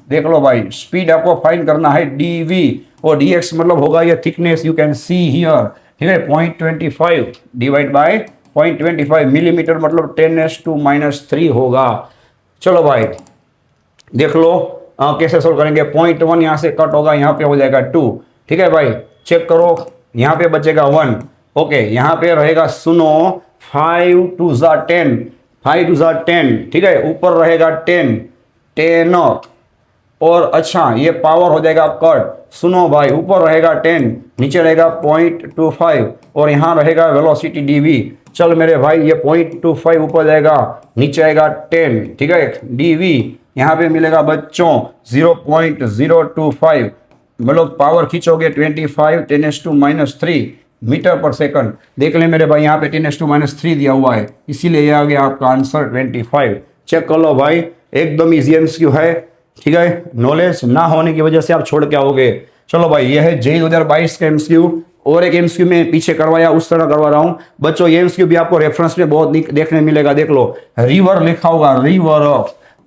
देख लो भाई, स्पीड आपको फाइंड करना है dv, और dx मतलब होगा ये thickness, you can see here, ठीक है। 0.25 डिवाइड बाय 0.25 मिलीमीटर मतलब 10⁻³ होगा। चलो भाई देख लो कैसे सोल्व करेंगे। 0.1 यहाँ से कट होगा, यहाँ पे हो जाएगा 2, ठीक है भाई, चेक करो। यहाँ पे बचेगा 1। ओके, यहाँ पे रहेगा सुनो 5 2 जा 10, 5 2 जा 10, ठीक है। ऊपर रहेगा 10 10 और अच्छा ये पावर हो जाएगा कट। सुनो भाई, ऊपर रहेगा 10, नीचे रहेगा 0.25 और यहाँ रहेगा वेलोसिटी dv। चल मेरे भाई, ये 0.25 ऊपर जाएगा, नीचे आएगा 10, ठीक है। dv यहाँ पे मिलेगा बच्चों 0.025, मतलब पावर खींचोगे 25 10⁻³ मीटर पर सेकंड। देख ले मेरे भाई, यहाँ पे 10⁻³ दिया हुआ है, इसीलिए ये आ गया आपका आंसर 25। चेक कर लो भाई, एकदम इजी एमसीक्यू है, ठीक है। नॉलेज ना होने की वजह से आप छोड़ के आओगे। चलो भाई, ये है जेईई 2022 का एमसीक्यू। और एक एमसीक्यू में पीछे करवाया उस तरह करवा रहा हूँ बच्चों। ये एमसीक्यू भी आपको रेफरेंस में बहुत देखने मिलेगा। देख लो, रिवर लिखा होगा, रिवर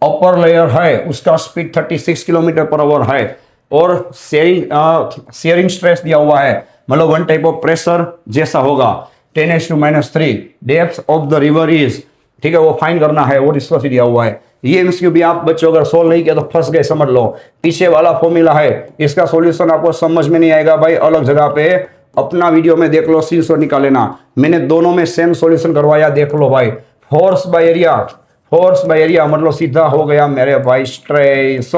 अपर लेयर है, उसका स्पीड 36 km/h है और शेयरिंग स्ट्रेस दिया हुआ है, मतलब वन टाइप ऑफ प्रेशर जैसा होगा। 10⁻³ depth of the river is, ठीक है, वो फाइंड करना है, वो इसको दिया हुआ है। ये एमसीक्यू भी आप बच्चों अगर सोल्व नहीं किया तो फंस गए, समझ लो। पीछे वाला फॉर्मूला है, इसका सॉल्यूशन आपको समझ में नहीं आएगा भाई, अलग जगह पे अपना वीडियो में देख लो, स्क्रीनशॉट निकाल लेना। मैंने दोनों में सेम सॉल्यूशन करवाया, देख लो भाई। फोर्स बाय एरिया मतलब सीधा हो गया मेरे भाई स्ट्रेस।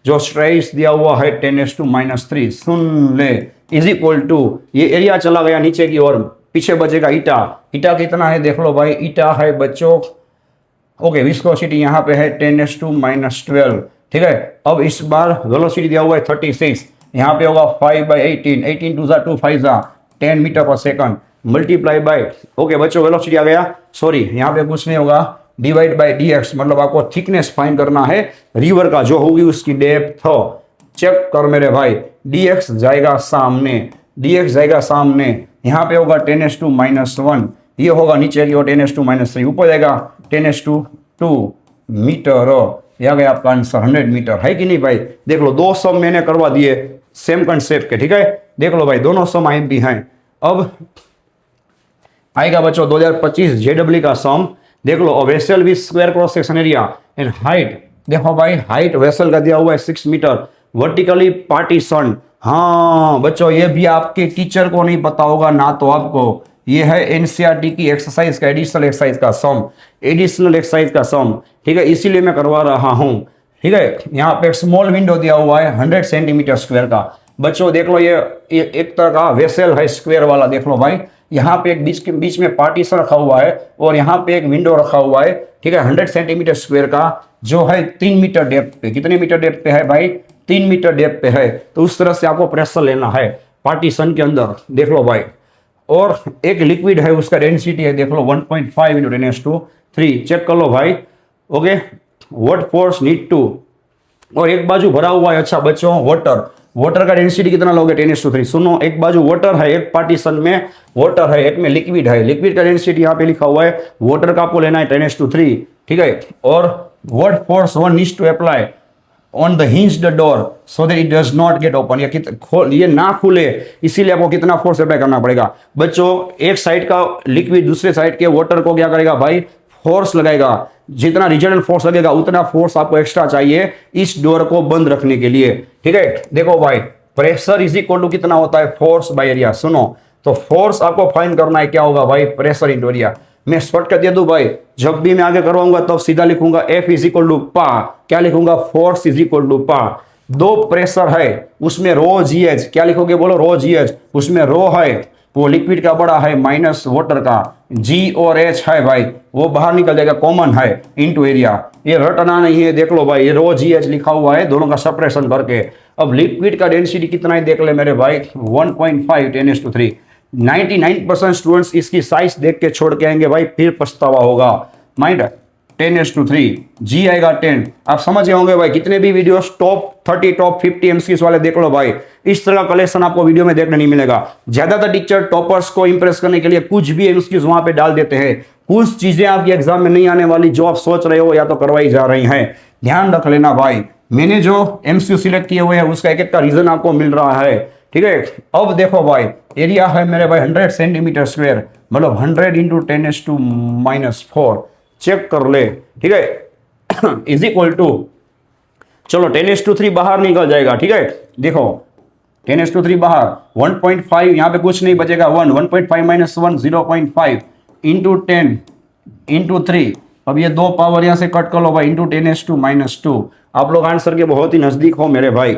जो स्ट्रेस दिया हुआ है 10⁻³ सुन ले, इज इक्वल टू, ये एरिया चला गया नीचे की ओर, पीछे बचेगा ईटा। ईटा कितना है देख लो भाई, ईटा है बच्चों, ओके, विस्कोसिटी यहाँ पे है 10⁻12, ठीक है। अब इस बार वेलोसिटी दिया हुआ है 36, यहाँ पे होगा 5/18, 18 2 जा 2 5 जा 10 metre per second multiply by, okay बच्चों वेलोसिटी आ गया, सॉरी यहाँ पे कुछ नहीं होगा, डिवाइड बाय dx, मतलब आपको थिकनेस फाइंड करना है रिवर का, जो होगी उसकी डेप्थ। चेक कर मेरे भाई, dx जाएगा सामने, यहाँ पे होगा 10⁻⁻1, ये होगा नीचे की ओर 10⁻⁻3, ऊपर जाएगा 10⁻² मीटर। यह गया आपका आंसर 100 मीटर, है कि नहीं भाई। देख लो, दो सम मैंने करवा दिए सेम कंसेप्ट के, ठीक है। देख लो भाई, दोनों सम आए भी हैं। अब आएगा बच्चों 2025 जेडब्ल्यू का सम। देख लो, vessel with square cross section area and height. देखो भाई, हाइट वेसल का दिया हुआ है 6 मीटर, वर्टिकली पार्टीशन। हाँ बच्चों, ये भी आपके टीचर को नहीं पता होगा ना, तो आपको ये है एनसीईआरटी की एक्सरसाइज का एडिशनल एक्सरसाइज का सम, ठीक है, इसीलिए मैं करवा रहा हूँ, ठीक है। यहाँ पे एक स्मॉल विंडो दिया हुआ है 100 सेंटीमीटर स्क्वायर का। बच्चों देख लो, ये एक तरह का वेसल है स्क्वायर वाला। देख लो भाई, यहाँ पे एक बीच में पार्टीशन रखा हुआ है और यहाँ पे एक विंडो रखा हुआ है, ठीक है, 100 सेंटीमीटर स्क्वायर का, जो है 3 मीटर डेप्थ पे। कितने मीटर डेप्थ पे है भाई? 3 मीटर डेप्थ पे है। तो उस तरह से आपको प्रेशर लेना है पार्टीशन के अंदर, देख लो भाई। और एक लिक्विड है, उसका डेंसिटी है देख लो 1.5 × 10⁻³ चेक कर लो भाई, okay. What force need to, और एक बाजू भरा हुआ है, अच्छा बच्चों, वाटर का डेंसिटी कितना लोगे 10⁻3। सुनो, एक बाजू वाटर है, एक पार्टीशन में वाटर है, एक में लिक्विड है। लिक्विड का डेंसिटी यहाँ पे लिखा हुआ है, वाटर का आपको लेना है 10⁻3, ठीक है। और what force one needs to apply on the hinged door so that it does not get open, ये ना खुले, इसीलिए आपको कितना फोर्स अप्लाई करना पड़ेगा बच्चों। एक साइड का लिक्विड दूसरे साइड के वाटर को क्या करेगा भाई? फोर्स लगाएगा। जितना रिजल्टेंट फोर्स लगेगा उतना फोर्स आपको एक्स्ट्रा चाहिए इस डोर को बंद रखने के लिए, ठीक है। देखो भाई, प्रेशर इज इक्वल टू कितना होता है? Force by area. सुनो, तो फोर्स आपको फाइंड करना है, क्या होगा भाई? Pressure into area. मैं शॉर्टकट दे दूं भाई, जब भी मैं आगे करवाऊंगा तब सीधा लिखूंगा F इज इक्वल टू पा, क्या लिखूंगा? फोर्स इज इक्वल टू पा। दो प्रेशर है, उसमें रो GH, क्या लिखोगे बोलो? रो GH। उसमें रो है वो लिक्विड का बड़ा है माइनस वाटर का, G और H है भाई, वो बाहर निकल जाएगा, कॉमन है, इनटू एरिया। ये रटना नहीं है, देख लो भाई, ये रो GH लिखा हुआ है, दोनों का सेपरेशन करके। अब लिक्विड का डेंसिटी कितना है देख ले मेरे भाई, 1.5 10⁻3। 99% स्टूडेंट्स इसकी साइज देख के छोड़ के आएंगे भाई, फिर पछतावा होगा। माइंड 10⁻3, G आएगा 10। आप समझ गए होंगे भाई, कितने भी वीडियोस टॉप 30 टॉप 50 एमसीक्यूज वाले देख लो भाई, इस तरह का कलेक्शन आपको वीडियो में देखने नहीं मिलेगा। ज्यादातर टीचर टॉपर्स को इंप्रेस करने के लिए कुछ भी एमसीक्यूज वहां पे डाल देते हैं। कुछ चीजें आपकी एग्जाम में नहीं आने वाली, जो आप सोच रहे हो या तो करवाई जा रही हैं, ध्यान रख लेना भाई। मैंने जो एमसीक्यू सिलेक्ट किए हुए हैं उसका एक एक का रीजन आपको मिल रहा है, ठीक है। अब देखो भाई, एरिया है मेरे भाई 100 सेंटीमीटर स्क्वायर, मतलब 100 × 10⁻⁻4 चेक कर ले, ठीक है, इज इक्वल टू, चलो 10⁻3 बाहर निकल जाएगा, ठीक है। देखो 10⁻³ बाहर, 1.5 यहाँ पे कुछ नहीं बचेगा, 1.5 माइनस 1 0.5 इंटू 10 इंटू 3। अब ये दो पावर यहाँ से कट कर लो भाई, इंटू 10⁻²। आप लोग आंसर के बहुत ही नजदीक हो मेरे भाई,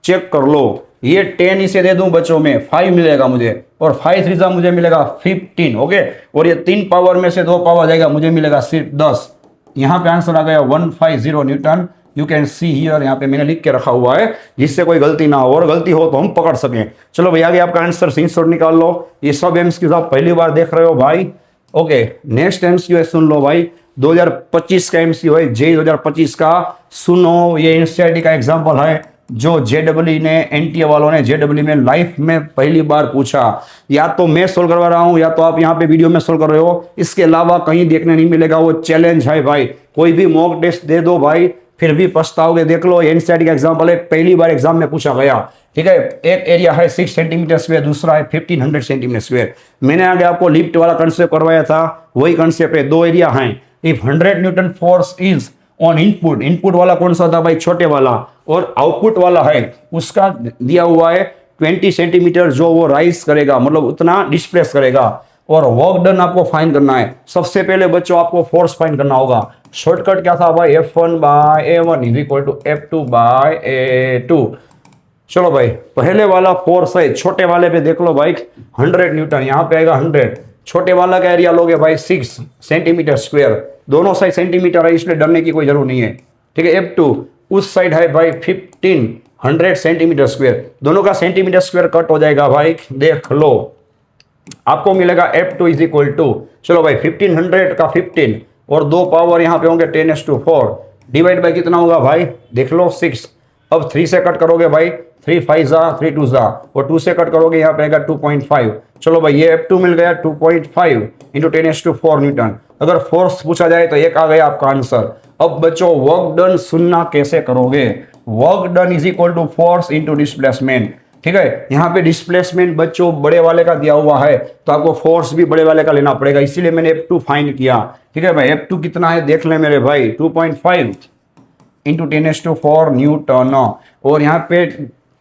चेक कर लो। ये 10 इसे दे दूं बच्चों में 5 मिलेगा मुझे, और 5 3 मुझे मिलेगा 15। ओके, और ये 3 पावर में से 2 पावर जाएगा, मुझे मिलेगा सिर्फ 10। यहाँ पे आंसर आ गया 150 Newton. You can see here, यहाँ पे मैंने लिख के रखा हुआ है जिससे कोई गलती ना हो, और गलती हो तो हम पकड़ सकें। चलो भैया आगे आपका आंसर स्क्रीनशॉट निकाल लो। ये सब एमसीक्यूज आप पहली बार देख रहे हो भाई। ओके, नेक्स्ट एमसीक्यू है, सुन लो भाई। 2025 का एमसीक्यू है, जे 2025 का। सुनो, ये एनसीईआरटी का एग्जाम्पल है जो जेडब्ल्यू ने, एनटीए वालों ने जेडब्ल्यू में लाइफ में पहली बार पूछा। या तो मैं सोल्व करवा रहा हूं, या तो आप यहाँ पे वीडियो में सोल्व कर रहे हो, इसके अलावा कहीं देखने नहीं मिलेगा। वो चैलेंज है भाई, कोई भी मॉक टेस्ट दे दो भाई, फिर भी पछताओगे। देख लो, एनसीईआरटी का एग्जाम्पल है, पहली बार एग्जाम में पूछा गया। ठीक है, एक एरिया है 6 सेंटीमीटर स्क्वायर, दूसरा है 1500 सेंटीमीटर स्क्वायर। मैंने आगे आपको लिफ्ट वाला कंसेप्ट करवाया था, वही कंसेप्ट है। 2 एरिया हैं। If 100 Newton force is on input, input वाला कौन सा था भाई, छोटे वाला, और आउटपुट वाला है उसका दिया हुआ है 20 सेंटीमीटर, जो वो राइज करेगा, मतलब उतना डिस्प्लेस करेगा। और वर्क डन आपको फाइंड करना है। सबसे पहले बच्चों आपको फोर्स फाइंड करना होगा। शॉर्टकट क्या था भाई, F1/A1 is equal to F2/A2। चलो भाई, पहले वाला फोर्स है, छोटे वाले पे देख लो भाई 100 न्यूटन, यहाँ पे आएगा 100। छोटे वाला का एरिया लोगे भाई 6 सेंटीमीटर स्क्वायर, दोनों साइड सेंटीमीटर है, इसलिए डरने की कोई जरूरत नहीं है। ठीक है, F2 उस साइड है भाई 1500 सेंटीमीटर स्क्वायर, दोनों का सेंटीमीटर स्क्वायर कट हो जाएगा भाई, देख लो आपको मिलेगा F2 इज इक्वल टू, चलो भाई 1500 का 15 और 2 पावर यहाँ पे होंगे 10⁻4, डिवाइड बाई कितना होगा भाई, देख लो 6। अब 3 से कट करोगे भाई, 3 5 जा 3 2 जा, और 2 से कट करोगे यहाँ पे आएगा 2.5। चलो भाई ये F2 मिल गया 2.5 इंटू 10⁻4 न्यूटन। अगर फोर्स पूछा जाए तो एक आ गया आपका आंसर। अब बच्चों वर्क डन सुनना कैसे करोगे, work done is equal to force into displacement. ठीक है, यहाँ पे डिस्प्लेसमेंट बच्चों बड़े वाले का दिया हुआ है, तो आपको फोर्स भी बड़े वाले का लेना पड़ेगा, इसीलिए मैंने F2 फाइंड किया। ठीक है भाई, F2 कितना है देख ले मेरे भाई, 2.5 इंटू 10⁻4 न्यूटन। और यहाँ पे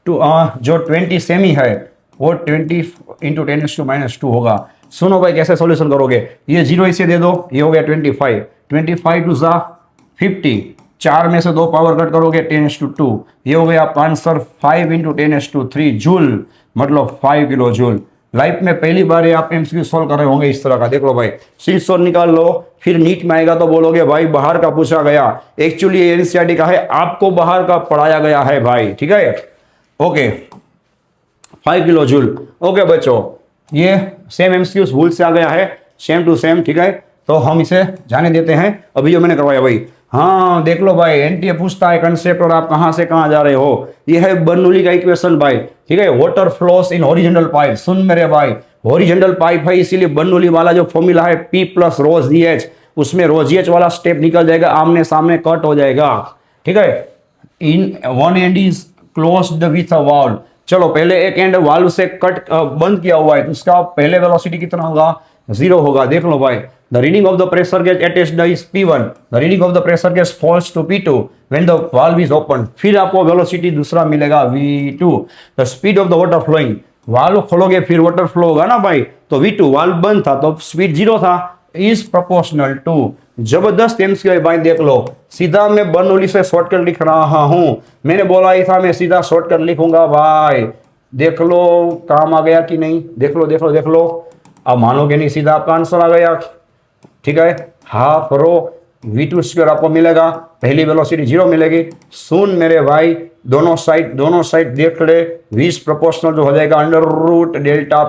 जो 20 सेमी है वो 20 इंटू 10⁻² होगा। सुनो भाई कैसे सॉल्यूशन करोगे, ये 0 इसे दे दो, ये हो गया 25, 25 टू जा 50, 4 में से 2 पावर कट करोगे 10⁻², ये हो गया आपका आंसर 5 इंटू 10⁻3 जूल, मतलब 5 किलो जूल। लाइफ में पहली बार ये आप एमसीक्यू सॉल्व कर रहे होंगे इस तरह का, देख लो भाई स्क्रीनशॉट निकाल लो, फिर नीट में आएगा तो बोलोगे भाई बाहर का पूछा गया। एक्चुअली ये एनसीईआरटी का है, आपको बाहर का पढ़ाया गया है भाई। ठीक है, ओके 5 किलो जूल। ओके बच्चों, ये सेम एमसीक्यूज भूल से आ गया है, सेम टू सेम। ठीक है, तो हम इसे जाने देते हैं अभी जो मैंने करवाया भाई। हाँ देख लो भाई, एनटीए पूछता है कंसेप्ट और आप कहां से कहां जा रहे हो। ये है बर्नौली का इक्वेशन भाई। ठीक है, water flows in horizontal pipe. सुन मेरे भाई, हॉरिजॉन्टल पाइप है, इसीलिए बर्नौली वाला जो फॉर्मूला है P प्लस रो जी एच, उसमें रो जी एच वाला स्टेप निकल जाएगा, आमने सामने कट हो जाएगा। ठीक है, in one and is closed with a valve. चलो पहले एक एंड वाल्व से कट बंद किया हुआ है, तो उसका पहले वेलोसिटी कितना होगा, 0 होगा। देख लो भाई, the reading of the pressure gauge attached is P1, the reading of the pressure gauge falls to P2 when the valve is open। फिर आपको वेलोसिटी दूसरा मिलेगा V2, the speed of the water flowing। Valve खोलोगे फिर water flow होगा ना भाई, तो V2, वाल्व बंद था तो स्पीड 0 था, is proportional to। जबरदस्त एमसीक्यू भाई, देख लो सीधा मैं बर्नौली से शॉर्टकट लिख रहा हूं, मैंने बोला ही था मैं सीधा शॉर्टकट लिखूंगा भाई। देख लो काम आ गया कि नहीं, देख लो देख लो देख लो, अब मानोगे नहीं, सीधा आपका आंसर आ गया। ठीक है, हाफ रो V2² आपको मिलेगा, पहली वेलोसिटी 0 मिलेगी। सुन मेरे भाई, दोनों साइड देख ले, V प्रोपोर्शनल जो हो जाएगा √डेल्टा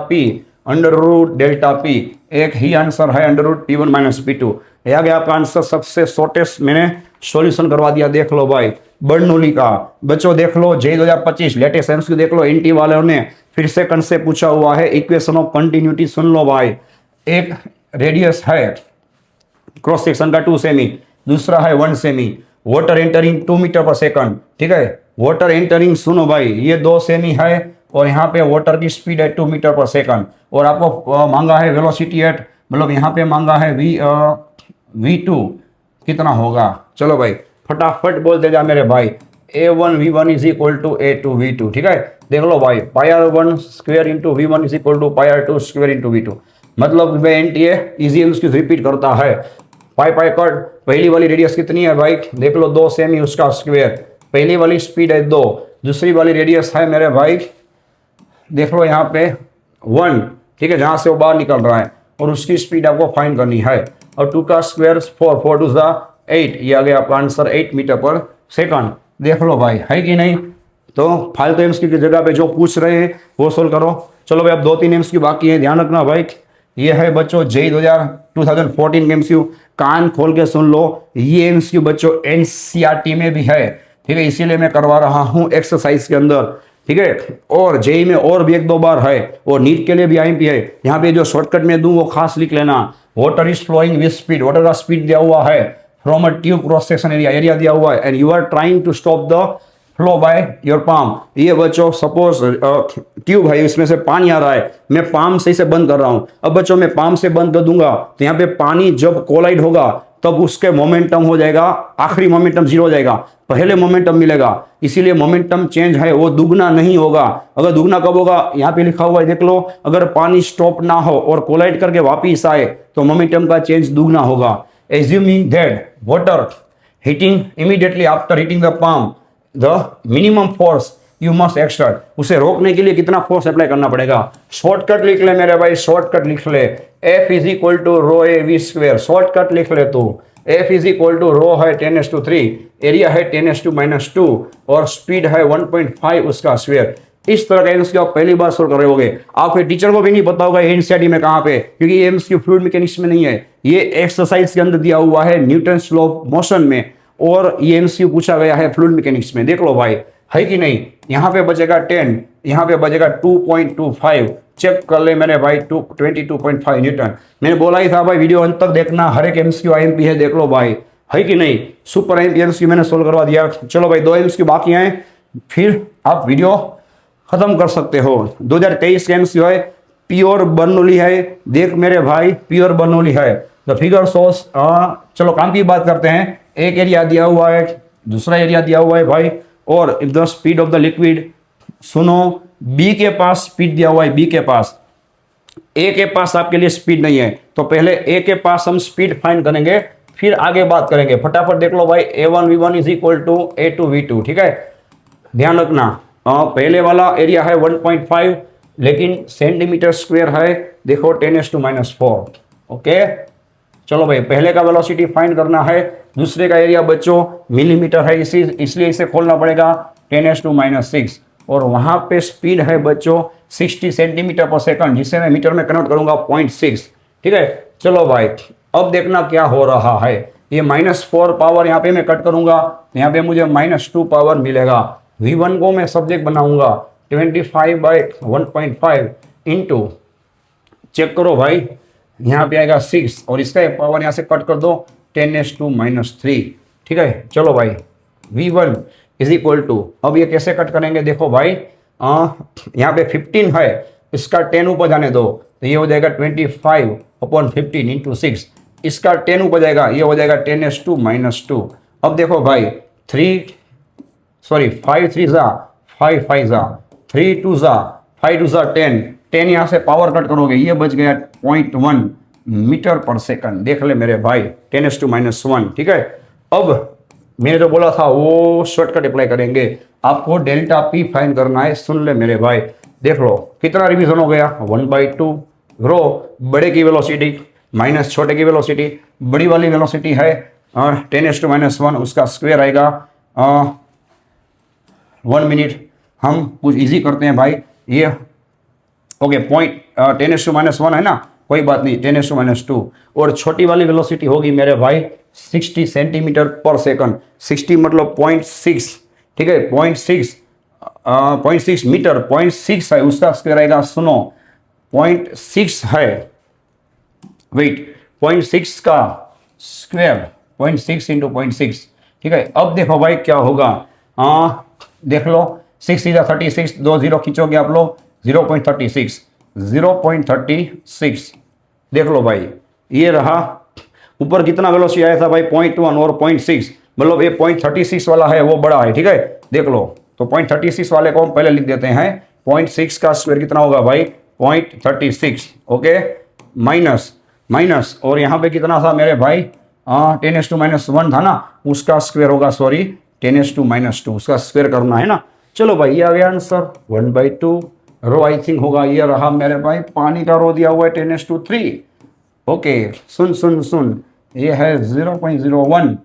P, एक ही आंसर है √P1 माइनस P2। यह गया आपका आंसर, सबसे शॉर्टेस्ट मैंने सॉल्यूशन करवा दिया। देख लो भाई बर्नौली का। बच्चों देख लो जे 2025 लेटेस्ट एमसीक्यू देख लो, एनटी वालों ने फिर से कंसेप्ट पूछा हुआ है, इक्वेशन ऑफ कंटिन्यूटी। सुन लो भाई, एक रेडियस है क्रॉस सेक्शन का 2 सेमी, दूसरा है 1 semi, water entering 2 metre per second. ठीक है, वाटर एंटरिंग सुनो भाई, ये 2 सेमी है और यहाँ पे वाटर की स्पीड है 2 मीटर पर सेकंड, और आपको मांगा है वेलोसिटी एट, मतलब यहाँ पे मांगा है V2 कितना होगा। चलो भाई फटाफट बोल दे जा मेरे भाई, A1 V1 is equal to A2 V2, ठीक है। देख लो भाई, πr1 square into V1 is equal to πr2 square into V2। मतलब एनटीए इजी उसकी रिपीट करता है। पाई पाई कट, पहली वाली रेडियस कितनी है भाई, देख लो 2 सेमी उसका स्क्वायर। पहली वाली स्पीड है 2, दूसरी वाली रेडियस है मेरे भाई, देख लो यहाँ पे 1, ठीक है, जहाँ से वो बाहर निकल रहा है, और उसकी स्पीड आपको फाइंड करनी है। और 2 का स्क्वायर 4, 4 2 8, ये आ गया आपका आंसर 8 मीटर पर सेकंड। देख लो भाई, है कि नहीं। तो फालतू एमसीक्यू की जगह पे जो पूछ रहे हैं वो सोल्व करो। चलो भाई, अब 2-3 एमसीक्यू बाकी है, ध्यान रखना भाई। ये है बच्चों जेई 2014 के एमसीक्यू, कान खोल के सुन लो। ये एमसीक्यू बच्चों एनसीईआरटी में भी है, ठीक है, इसीलिए मैं करवा रहा हूँ एक्सरसाइज के अंदर, ठीक है। और जेई में और भी 1-2 बार है, और नीट के लिए भी आईएमपी है। यहाँ पे जो शॉर्टकट में दूं वो खास लिख लेना। Water is flowing with speed, water का स्पीड दिया हुआ है from a tube cross section area दिया हुआ है, and you are trying to stop the flow by your palm. ये बच्चों सपोज ट्यूब है, इसमें से पानी आ रहा है, मैं पाम से इसे बंद कर रहा हूं। अब बच्चों मैं पाम से बंद कर दूंगा तो यहाँ पे पानी जब कोलाइड होगा तब उसके मोमेंटम हो जाएगा, आखिरी मोमेंटम 0 हो जाएगा, पहले मोमेंटम मिलेगा। इसीलिए मोमेंटम चेंज है वो दुगना नहीं होगा। अगर दुगना कब होगा, यहाँ पे लिखा हुआ है देख लो, अगर पानी स्टॉप ना हो और कोलाइड करके वापिस आए तो मोमेंटम का चेंज दुगना होगा। Assuming that water hitting immediately after hitting the palm, the minimum force you must exert, उसे रोकने के लिए कितना फोर्स अप्लाई करना पड़ेगा। शॉर्टकट लिख ले मेरे भाई, शॉर्टकट लिख ले, F is equal to rho A V square, shortcut लिख ले तू। F is equal to rho है 10⁻3, एरिया है 10⁻2 और स्पीड है 1.5 उसका स्क्वेयर। इस तरह का एमसीक्यू आप पहली बार सोल्व कर रहे होगे, आपके टीचर को भी नहीं पता होगा एनसीईआरटी में कहाँ पे, क्योंकि ये एमसीक्यू फ्लूइड मैकेनिक्स में नहीं है, ये एक्सरसाइज के अंदर दिया हुआ है न्यूटन्स लॉ ऑफ मोशन में, और ये एमसीक्यू पूछा गया है फ्लूइड मैकेनिक्स में। देख लो भाई, है कि नहीं। यहाँ पे बचेगा 10, यहाँ पे बचेगा 2.25, चेक कर ले मेरे भाई, 22.5 न्यूटन। मैंने बोला ही था भाई वीडियो अंत तक देखना, हर एक एमसीक्यू आईएमपी है, देख लो भाई, है कि नहीं। सुपर आईएमपी एमसीक्यू मैंने सोल्व करवा दिया। चलो भाई, 2 एमसीक्यू बाकी हैं, फिर आप वीडियो खत्म कर सकते हो। 2023 का एमसीक्यू है, प्योर बर्नौली है, देख मेरे भाई, प्योर बर्नौली है। द फिगर सोर्स, चलो काम की बात करते हैं। एक एरिया दिया हुआ है, दूसरा एरिया दिया हुआ है भाई, और the speed of the liquid, सुनो, बी के पास स्पीड दिया हुआ है, बी के पास, ए के पास आपके लिए स्पीड नहीं है, तो पहले ए के पास हम स्पीड फाइंड करेंगे, फिर आगे बात करेंगे। फटाफट देख लो भाई, A1 V1 is equal to A2 V2, ठीक है, ध्यान रखना। पहले वाला एरिया है 1.5, लेकिन सेंटीमीटर स्क्वायर है, देखो 10⁻⁴, ओके। चलो भाई, पहले का वेलोसिटी फाइंड करना है, दूसरे का एरिया बच्चों मिलीमीटर है, इसलिए इसे खोलना पड़ेगा 10⁻⁶, और वहां पे स्पीड है बच्चों 60 सेंटीमीटर पर सेकंड, जिसे मैं मीटर में कन्वर्ट करूंगा 0.6, ठीक है। चलो भाई, अब देखना क्या हो रहा है। ये -4 पावर यहाँ पे मैं कट करूंगा, यहाँ पे मुझे -2 पावर मिलेगा। V1 को मैं सब्जेक्ट बनाऊंगा 25/1.5 इंटू, चेक करो भाई, यहाँ पे आएगा 6, और इसका पावर यहाँ से कट कर दो 10⁻⁻3, ठीक है। चलो भाई, V1 इज इक्वल टू, अब ये कैसे कट करेंगे, देखो भाई, यहाँ पे 15 है, इसका 10 ऊपर जाने दो, तो ये हो जाएगा 25/15 इंटू 6, इसका 10 ऊपर जाएगा, ये हो जाएगा 10⁻2। अब देखो भाई, 5 3 जा 5 5 जा 3 2 जा 5 2 जा 10 यहाँ से पावर कट करोगे, ये बच गया 0.1 मीटर पर सेकंड। देख ले मेरे भाई, 10⁻⁻1, ठीक है। अब मैंने जो बोला था वो शॉर्टकट अप्लाई करेंगे, आपको डेल्टा पी फाइंड करना है। सुन ले मेरे भाई, देख लो कितना रिवीजन हो गया, 1/2 रो बड़े की वेलोसिटी माइनस छोटे की वेलोसिटी, बड़ी वाली वेलोसिटी है 10⁻⁻1, उसका स्क्वायर आएगा 1 मिनट। हम कुछ इजी करते हैं भाई, ये ओके, 10⁻1 है ना, कोई बात नहीं, 10⁻2, और छोटी वाली वेलोसिटी होगी मेरे भाई 60 सेंटीमीटर पर सेकंड। 60 मतलब 0.6, ठीक है, 0.6 मीटर, 0.6 है, उसका स्क्वायर आएगा, सुनो 0.6 है, वेट 0.6 का स्क्वायर 0.6 इंटू 0.6, ठीक है। अब देखो भाई क्या होगा, देख लो 6 × 36, 2 0 खींचोगे आप लोग, 0.36, देख लो भाई, ये रहा। ऊपर कितना वेलोसिटी आया था भाई, 0.1 और 0.6, मतलब ये 0.36 वाला है वो बड़ा है, ठीक है। देख लो। तो 0.36 वाले को हम पहले लिख देते हैं। 0.6 का स्क्वायर कितना होगा भाई 0.36, ओके, माइनस माइनस, और यहाँ पे कितना था मेरे भाई 10⁻⁻1 था ना, उसका स्क्वायर होगा, सॉरी 10⁻⁻2 उसका स्क्वायर करना है ना। चलो भाई ये आ गया आंसर 1/2। रो आई थिंक होगा ये रहा मेरे भाई, पानी का रो दिया हुआ है 10⁻3। ओके सुन सुन सुन, ये है 0.01,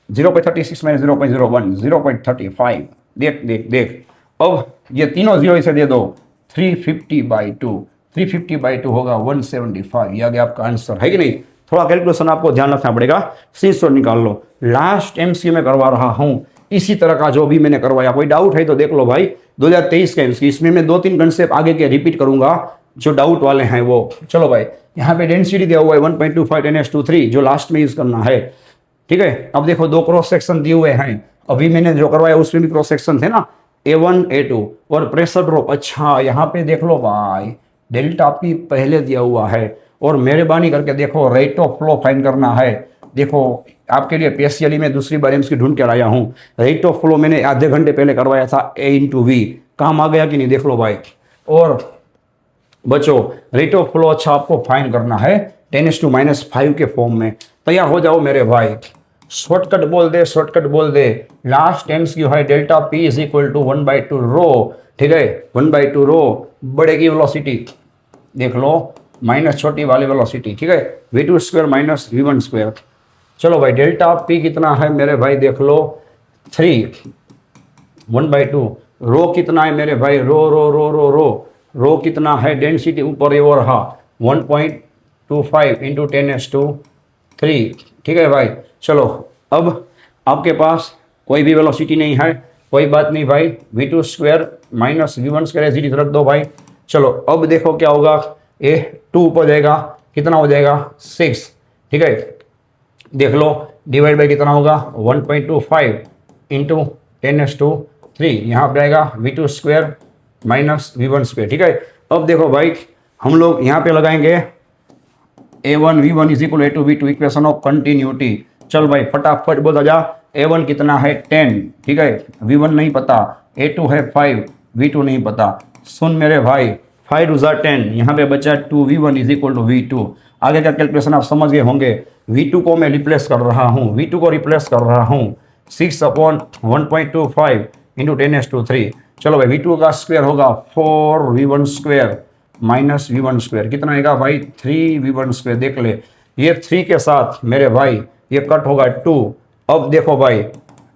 0.36 माइनस 0.01 0.35। देख देख देख, अब ये तीनों जीरो इसे दे दो, 350/2, 350/2 होगा 175। ये आ गया आपका आंसर, है कि नहीं। थोड़ा कैलकुलेशन आपको ध्यान रखना पड़ेगा, सीसो निकाल लो। लास्ट एमसीक्यू में करवा रहा हूँ, इसी तरह का जो भी मैंने करवाया, कोई डाउट है तो देख लो भाई। 2023 का एमसीक्यू, इसमें मैं 2-3 कंसेप्ट आगे के रिपीट करूंगा जो डाउट वाले हैं वो। चलो भाई, यहाँ पे डेंसिटी दिया हुआ है 1.25 10⁻⁵, जो लास्ट में यूज करना है, ठीक है। अब देखो दो क्रॉस सेक्शन दिए हुए हैं, अभी मैंने जो करवाया उसमें भी क्रॉस सेक्शन थे ना, A1 A2, और प्रेशर ड्रॉप। अच्छा यहाँ पे देख लो भाई, डेल्टा पी पहले दिया हुआ है, और मेहरबानी करके देखो रेट ऑफ फ्लो फाइंड करना है। देखो आपके लिए स्पेशली मैं दूसरी बार एम्स की ढूंढ कर आया हूँ। रेट ऑफ फ्लो मैंने आधे घंटे पहले करवाया था, A/V, काम आ गया कि नहीं देख लो भाई। और बच्चों रेट ऑफ फ्लो अच्छा आपको फाइंड करना है 10⁻⁻5 के फॉर्म में। तैयार हो जाओ मेरे भाई, शॉर्टकट बोल दे, शॉर्टकट बोल दे। लास्ट एमसीक्यू है delta P is equal to 1/2 rho, ठीक है, 1/2 रो, बड़े की वेलोसिटी देख लो माइनस छोटी वाली वेलोसिटी, ठीक है, v2² माइनस v1²। चलो भाई डेल्टा पी कितना है मेरे भाई देख लो 3, 1/2, रो कितना है मेरे भाई, रो रो रो रो रो रो कितना है, डेंसिटी ऊपर ये और रहा 1.25 इंटू 10⁻3, ठीक है भाई। चलो अब आपके पास कोई भी वेलोसिटी नहीं है, कोई बात नहीं भाई, v2² minus v1² as it is रख दो भाई। चलो अब देखो क्या होगा, ये 2 ऊपर जाएगा, कितना हो जाएगा 6, ठीक है, देख लो डिवाइड बाई कितना होगा 1.25 इंटू 10⁻3, यहाँ पर आएगा v2² माइनस v1², ठीक है। अब देखो भाई हम लोग यहाँ पे लगाएंगे A1 V1 is equal A2 V2, equation of continuity. चल भाई फटाफट बोल जा, A1 कितना है 10, ठीक है, V1 नहीं पता, A2 है 5, V2 नहीं पता। सुन मेरे भाई 5 2 10, यहाँ पे बचा 2V1 is equal to V2। आगे का कैलकुलेशन आप समझ गए होंगे। V2 को मैं रिप्लेस कर रहा हूँ, V2 को रिप्लेस कर रहा हूँ 6/1.25 इंटू 10⁻3। चलो भाई V2 का स्क्वायर होगा 4V1² माइनस v1², कितना आएगा भाई 3v1²। देख ले ये 3 के साथ मेरे भाई ये कट होगा 2। अब देखो भाई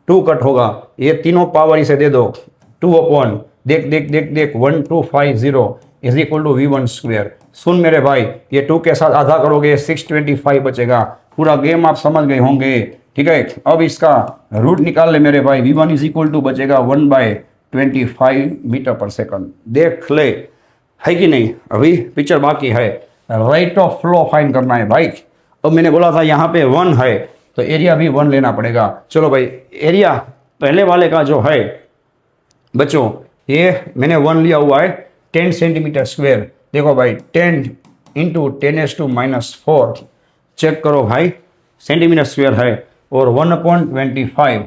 2 कट होगा, ये तीनों पावर इसे दे दो 2/, देख देख देख देख 1250 इज इक्वल टू v1²। सुन मेरे भाई ये 2 के साथ आधा करोगे 625 बचेगा। पूरा गेम आप समझ गए होंगे, ठीक है। अब इसका रूट निकाल ले मेरे भाई, v1 इज इक्वल टू बचेगा 1/25 मीटर पर सेकंड। देख ले, है कि नहीं। अभी पिक्चर बाकी है, रेट ऑफ फ्लो फाइंड करना है भाई। अब मैंने बोला था यहाँ पे 1 है तो एरिया भी 1 लेना पड़ेगा। चलो भाई एरिया पहले वाले का जो है बच्चों, ये मैंने 1 लिया हुआ है 10 सेंटीमीटर स्क्वायर। देखो भाई 10 इंटू 10⁻⁻4, चेक करो भाई सेंटीमीटर स्क्वायर है, और 1/25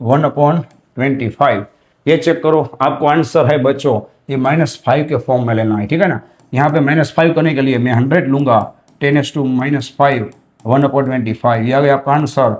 1/25 ये चेक करो, आपको आंसर है बच्चों ये -5 के फॉर्म में लेना है, ठीक है ना। यहाँ पे -5 करने के लिए मैं 100 लूंगा, 10⁻⁻5 1/25, ये आ गया आपका आंसर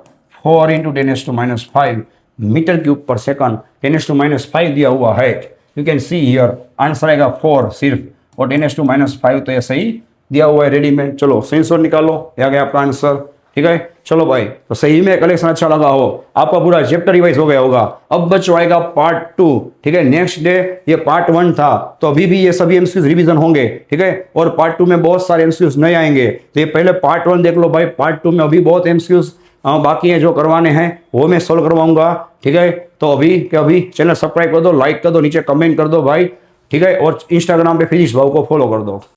4 इंटू 10⁻⁻5 मीटर क्यूब पर सेकंड। 10⁻⁻5 दिया हुआ है, you can see here, answer आएगा 4 सिर्फ, और 10⁻⁻5 तो ऐसे ही दिया हुआ है रेडीमेड। चलो सेंसर निकालो, ये आ गया आपका आंसर, ठीक है। चलो भाई तो सही में कलेक्शन अच्छा लगा हो, आपका पूरा चैप्टर रिवाइज हो गया होगा। अब बच्चों आएगा पार्ट 2, ठीक है। नेक्स्ट डे ये पार्ट 1 था, तो अभी भी ये सभी एमसीक्यूज रिवीजन होंगे, ठीक है। और पार्ट 2 में बहुत सारे एमसीक्यूज नए आएंगे, तो ये पहले पार्ट 1 देख लो भाई। पार्ट 2 में अभी बहुत एमसीक्यूज बाकी हैं जो करवाने हैं, वो मैं सोल्व करवाऊंगा, ठीक है। तो अभी चैनल सब्सक्राइब कर दो, लाइक कर दो, नीचे कमेंट कर दो भाई, ठीक है। और इंस्टाग्राम पे फिजिक्स भाव को फॉलो कर दो।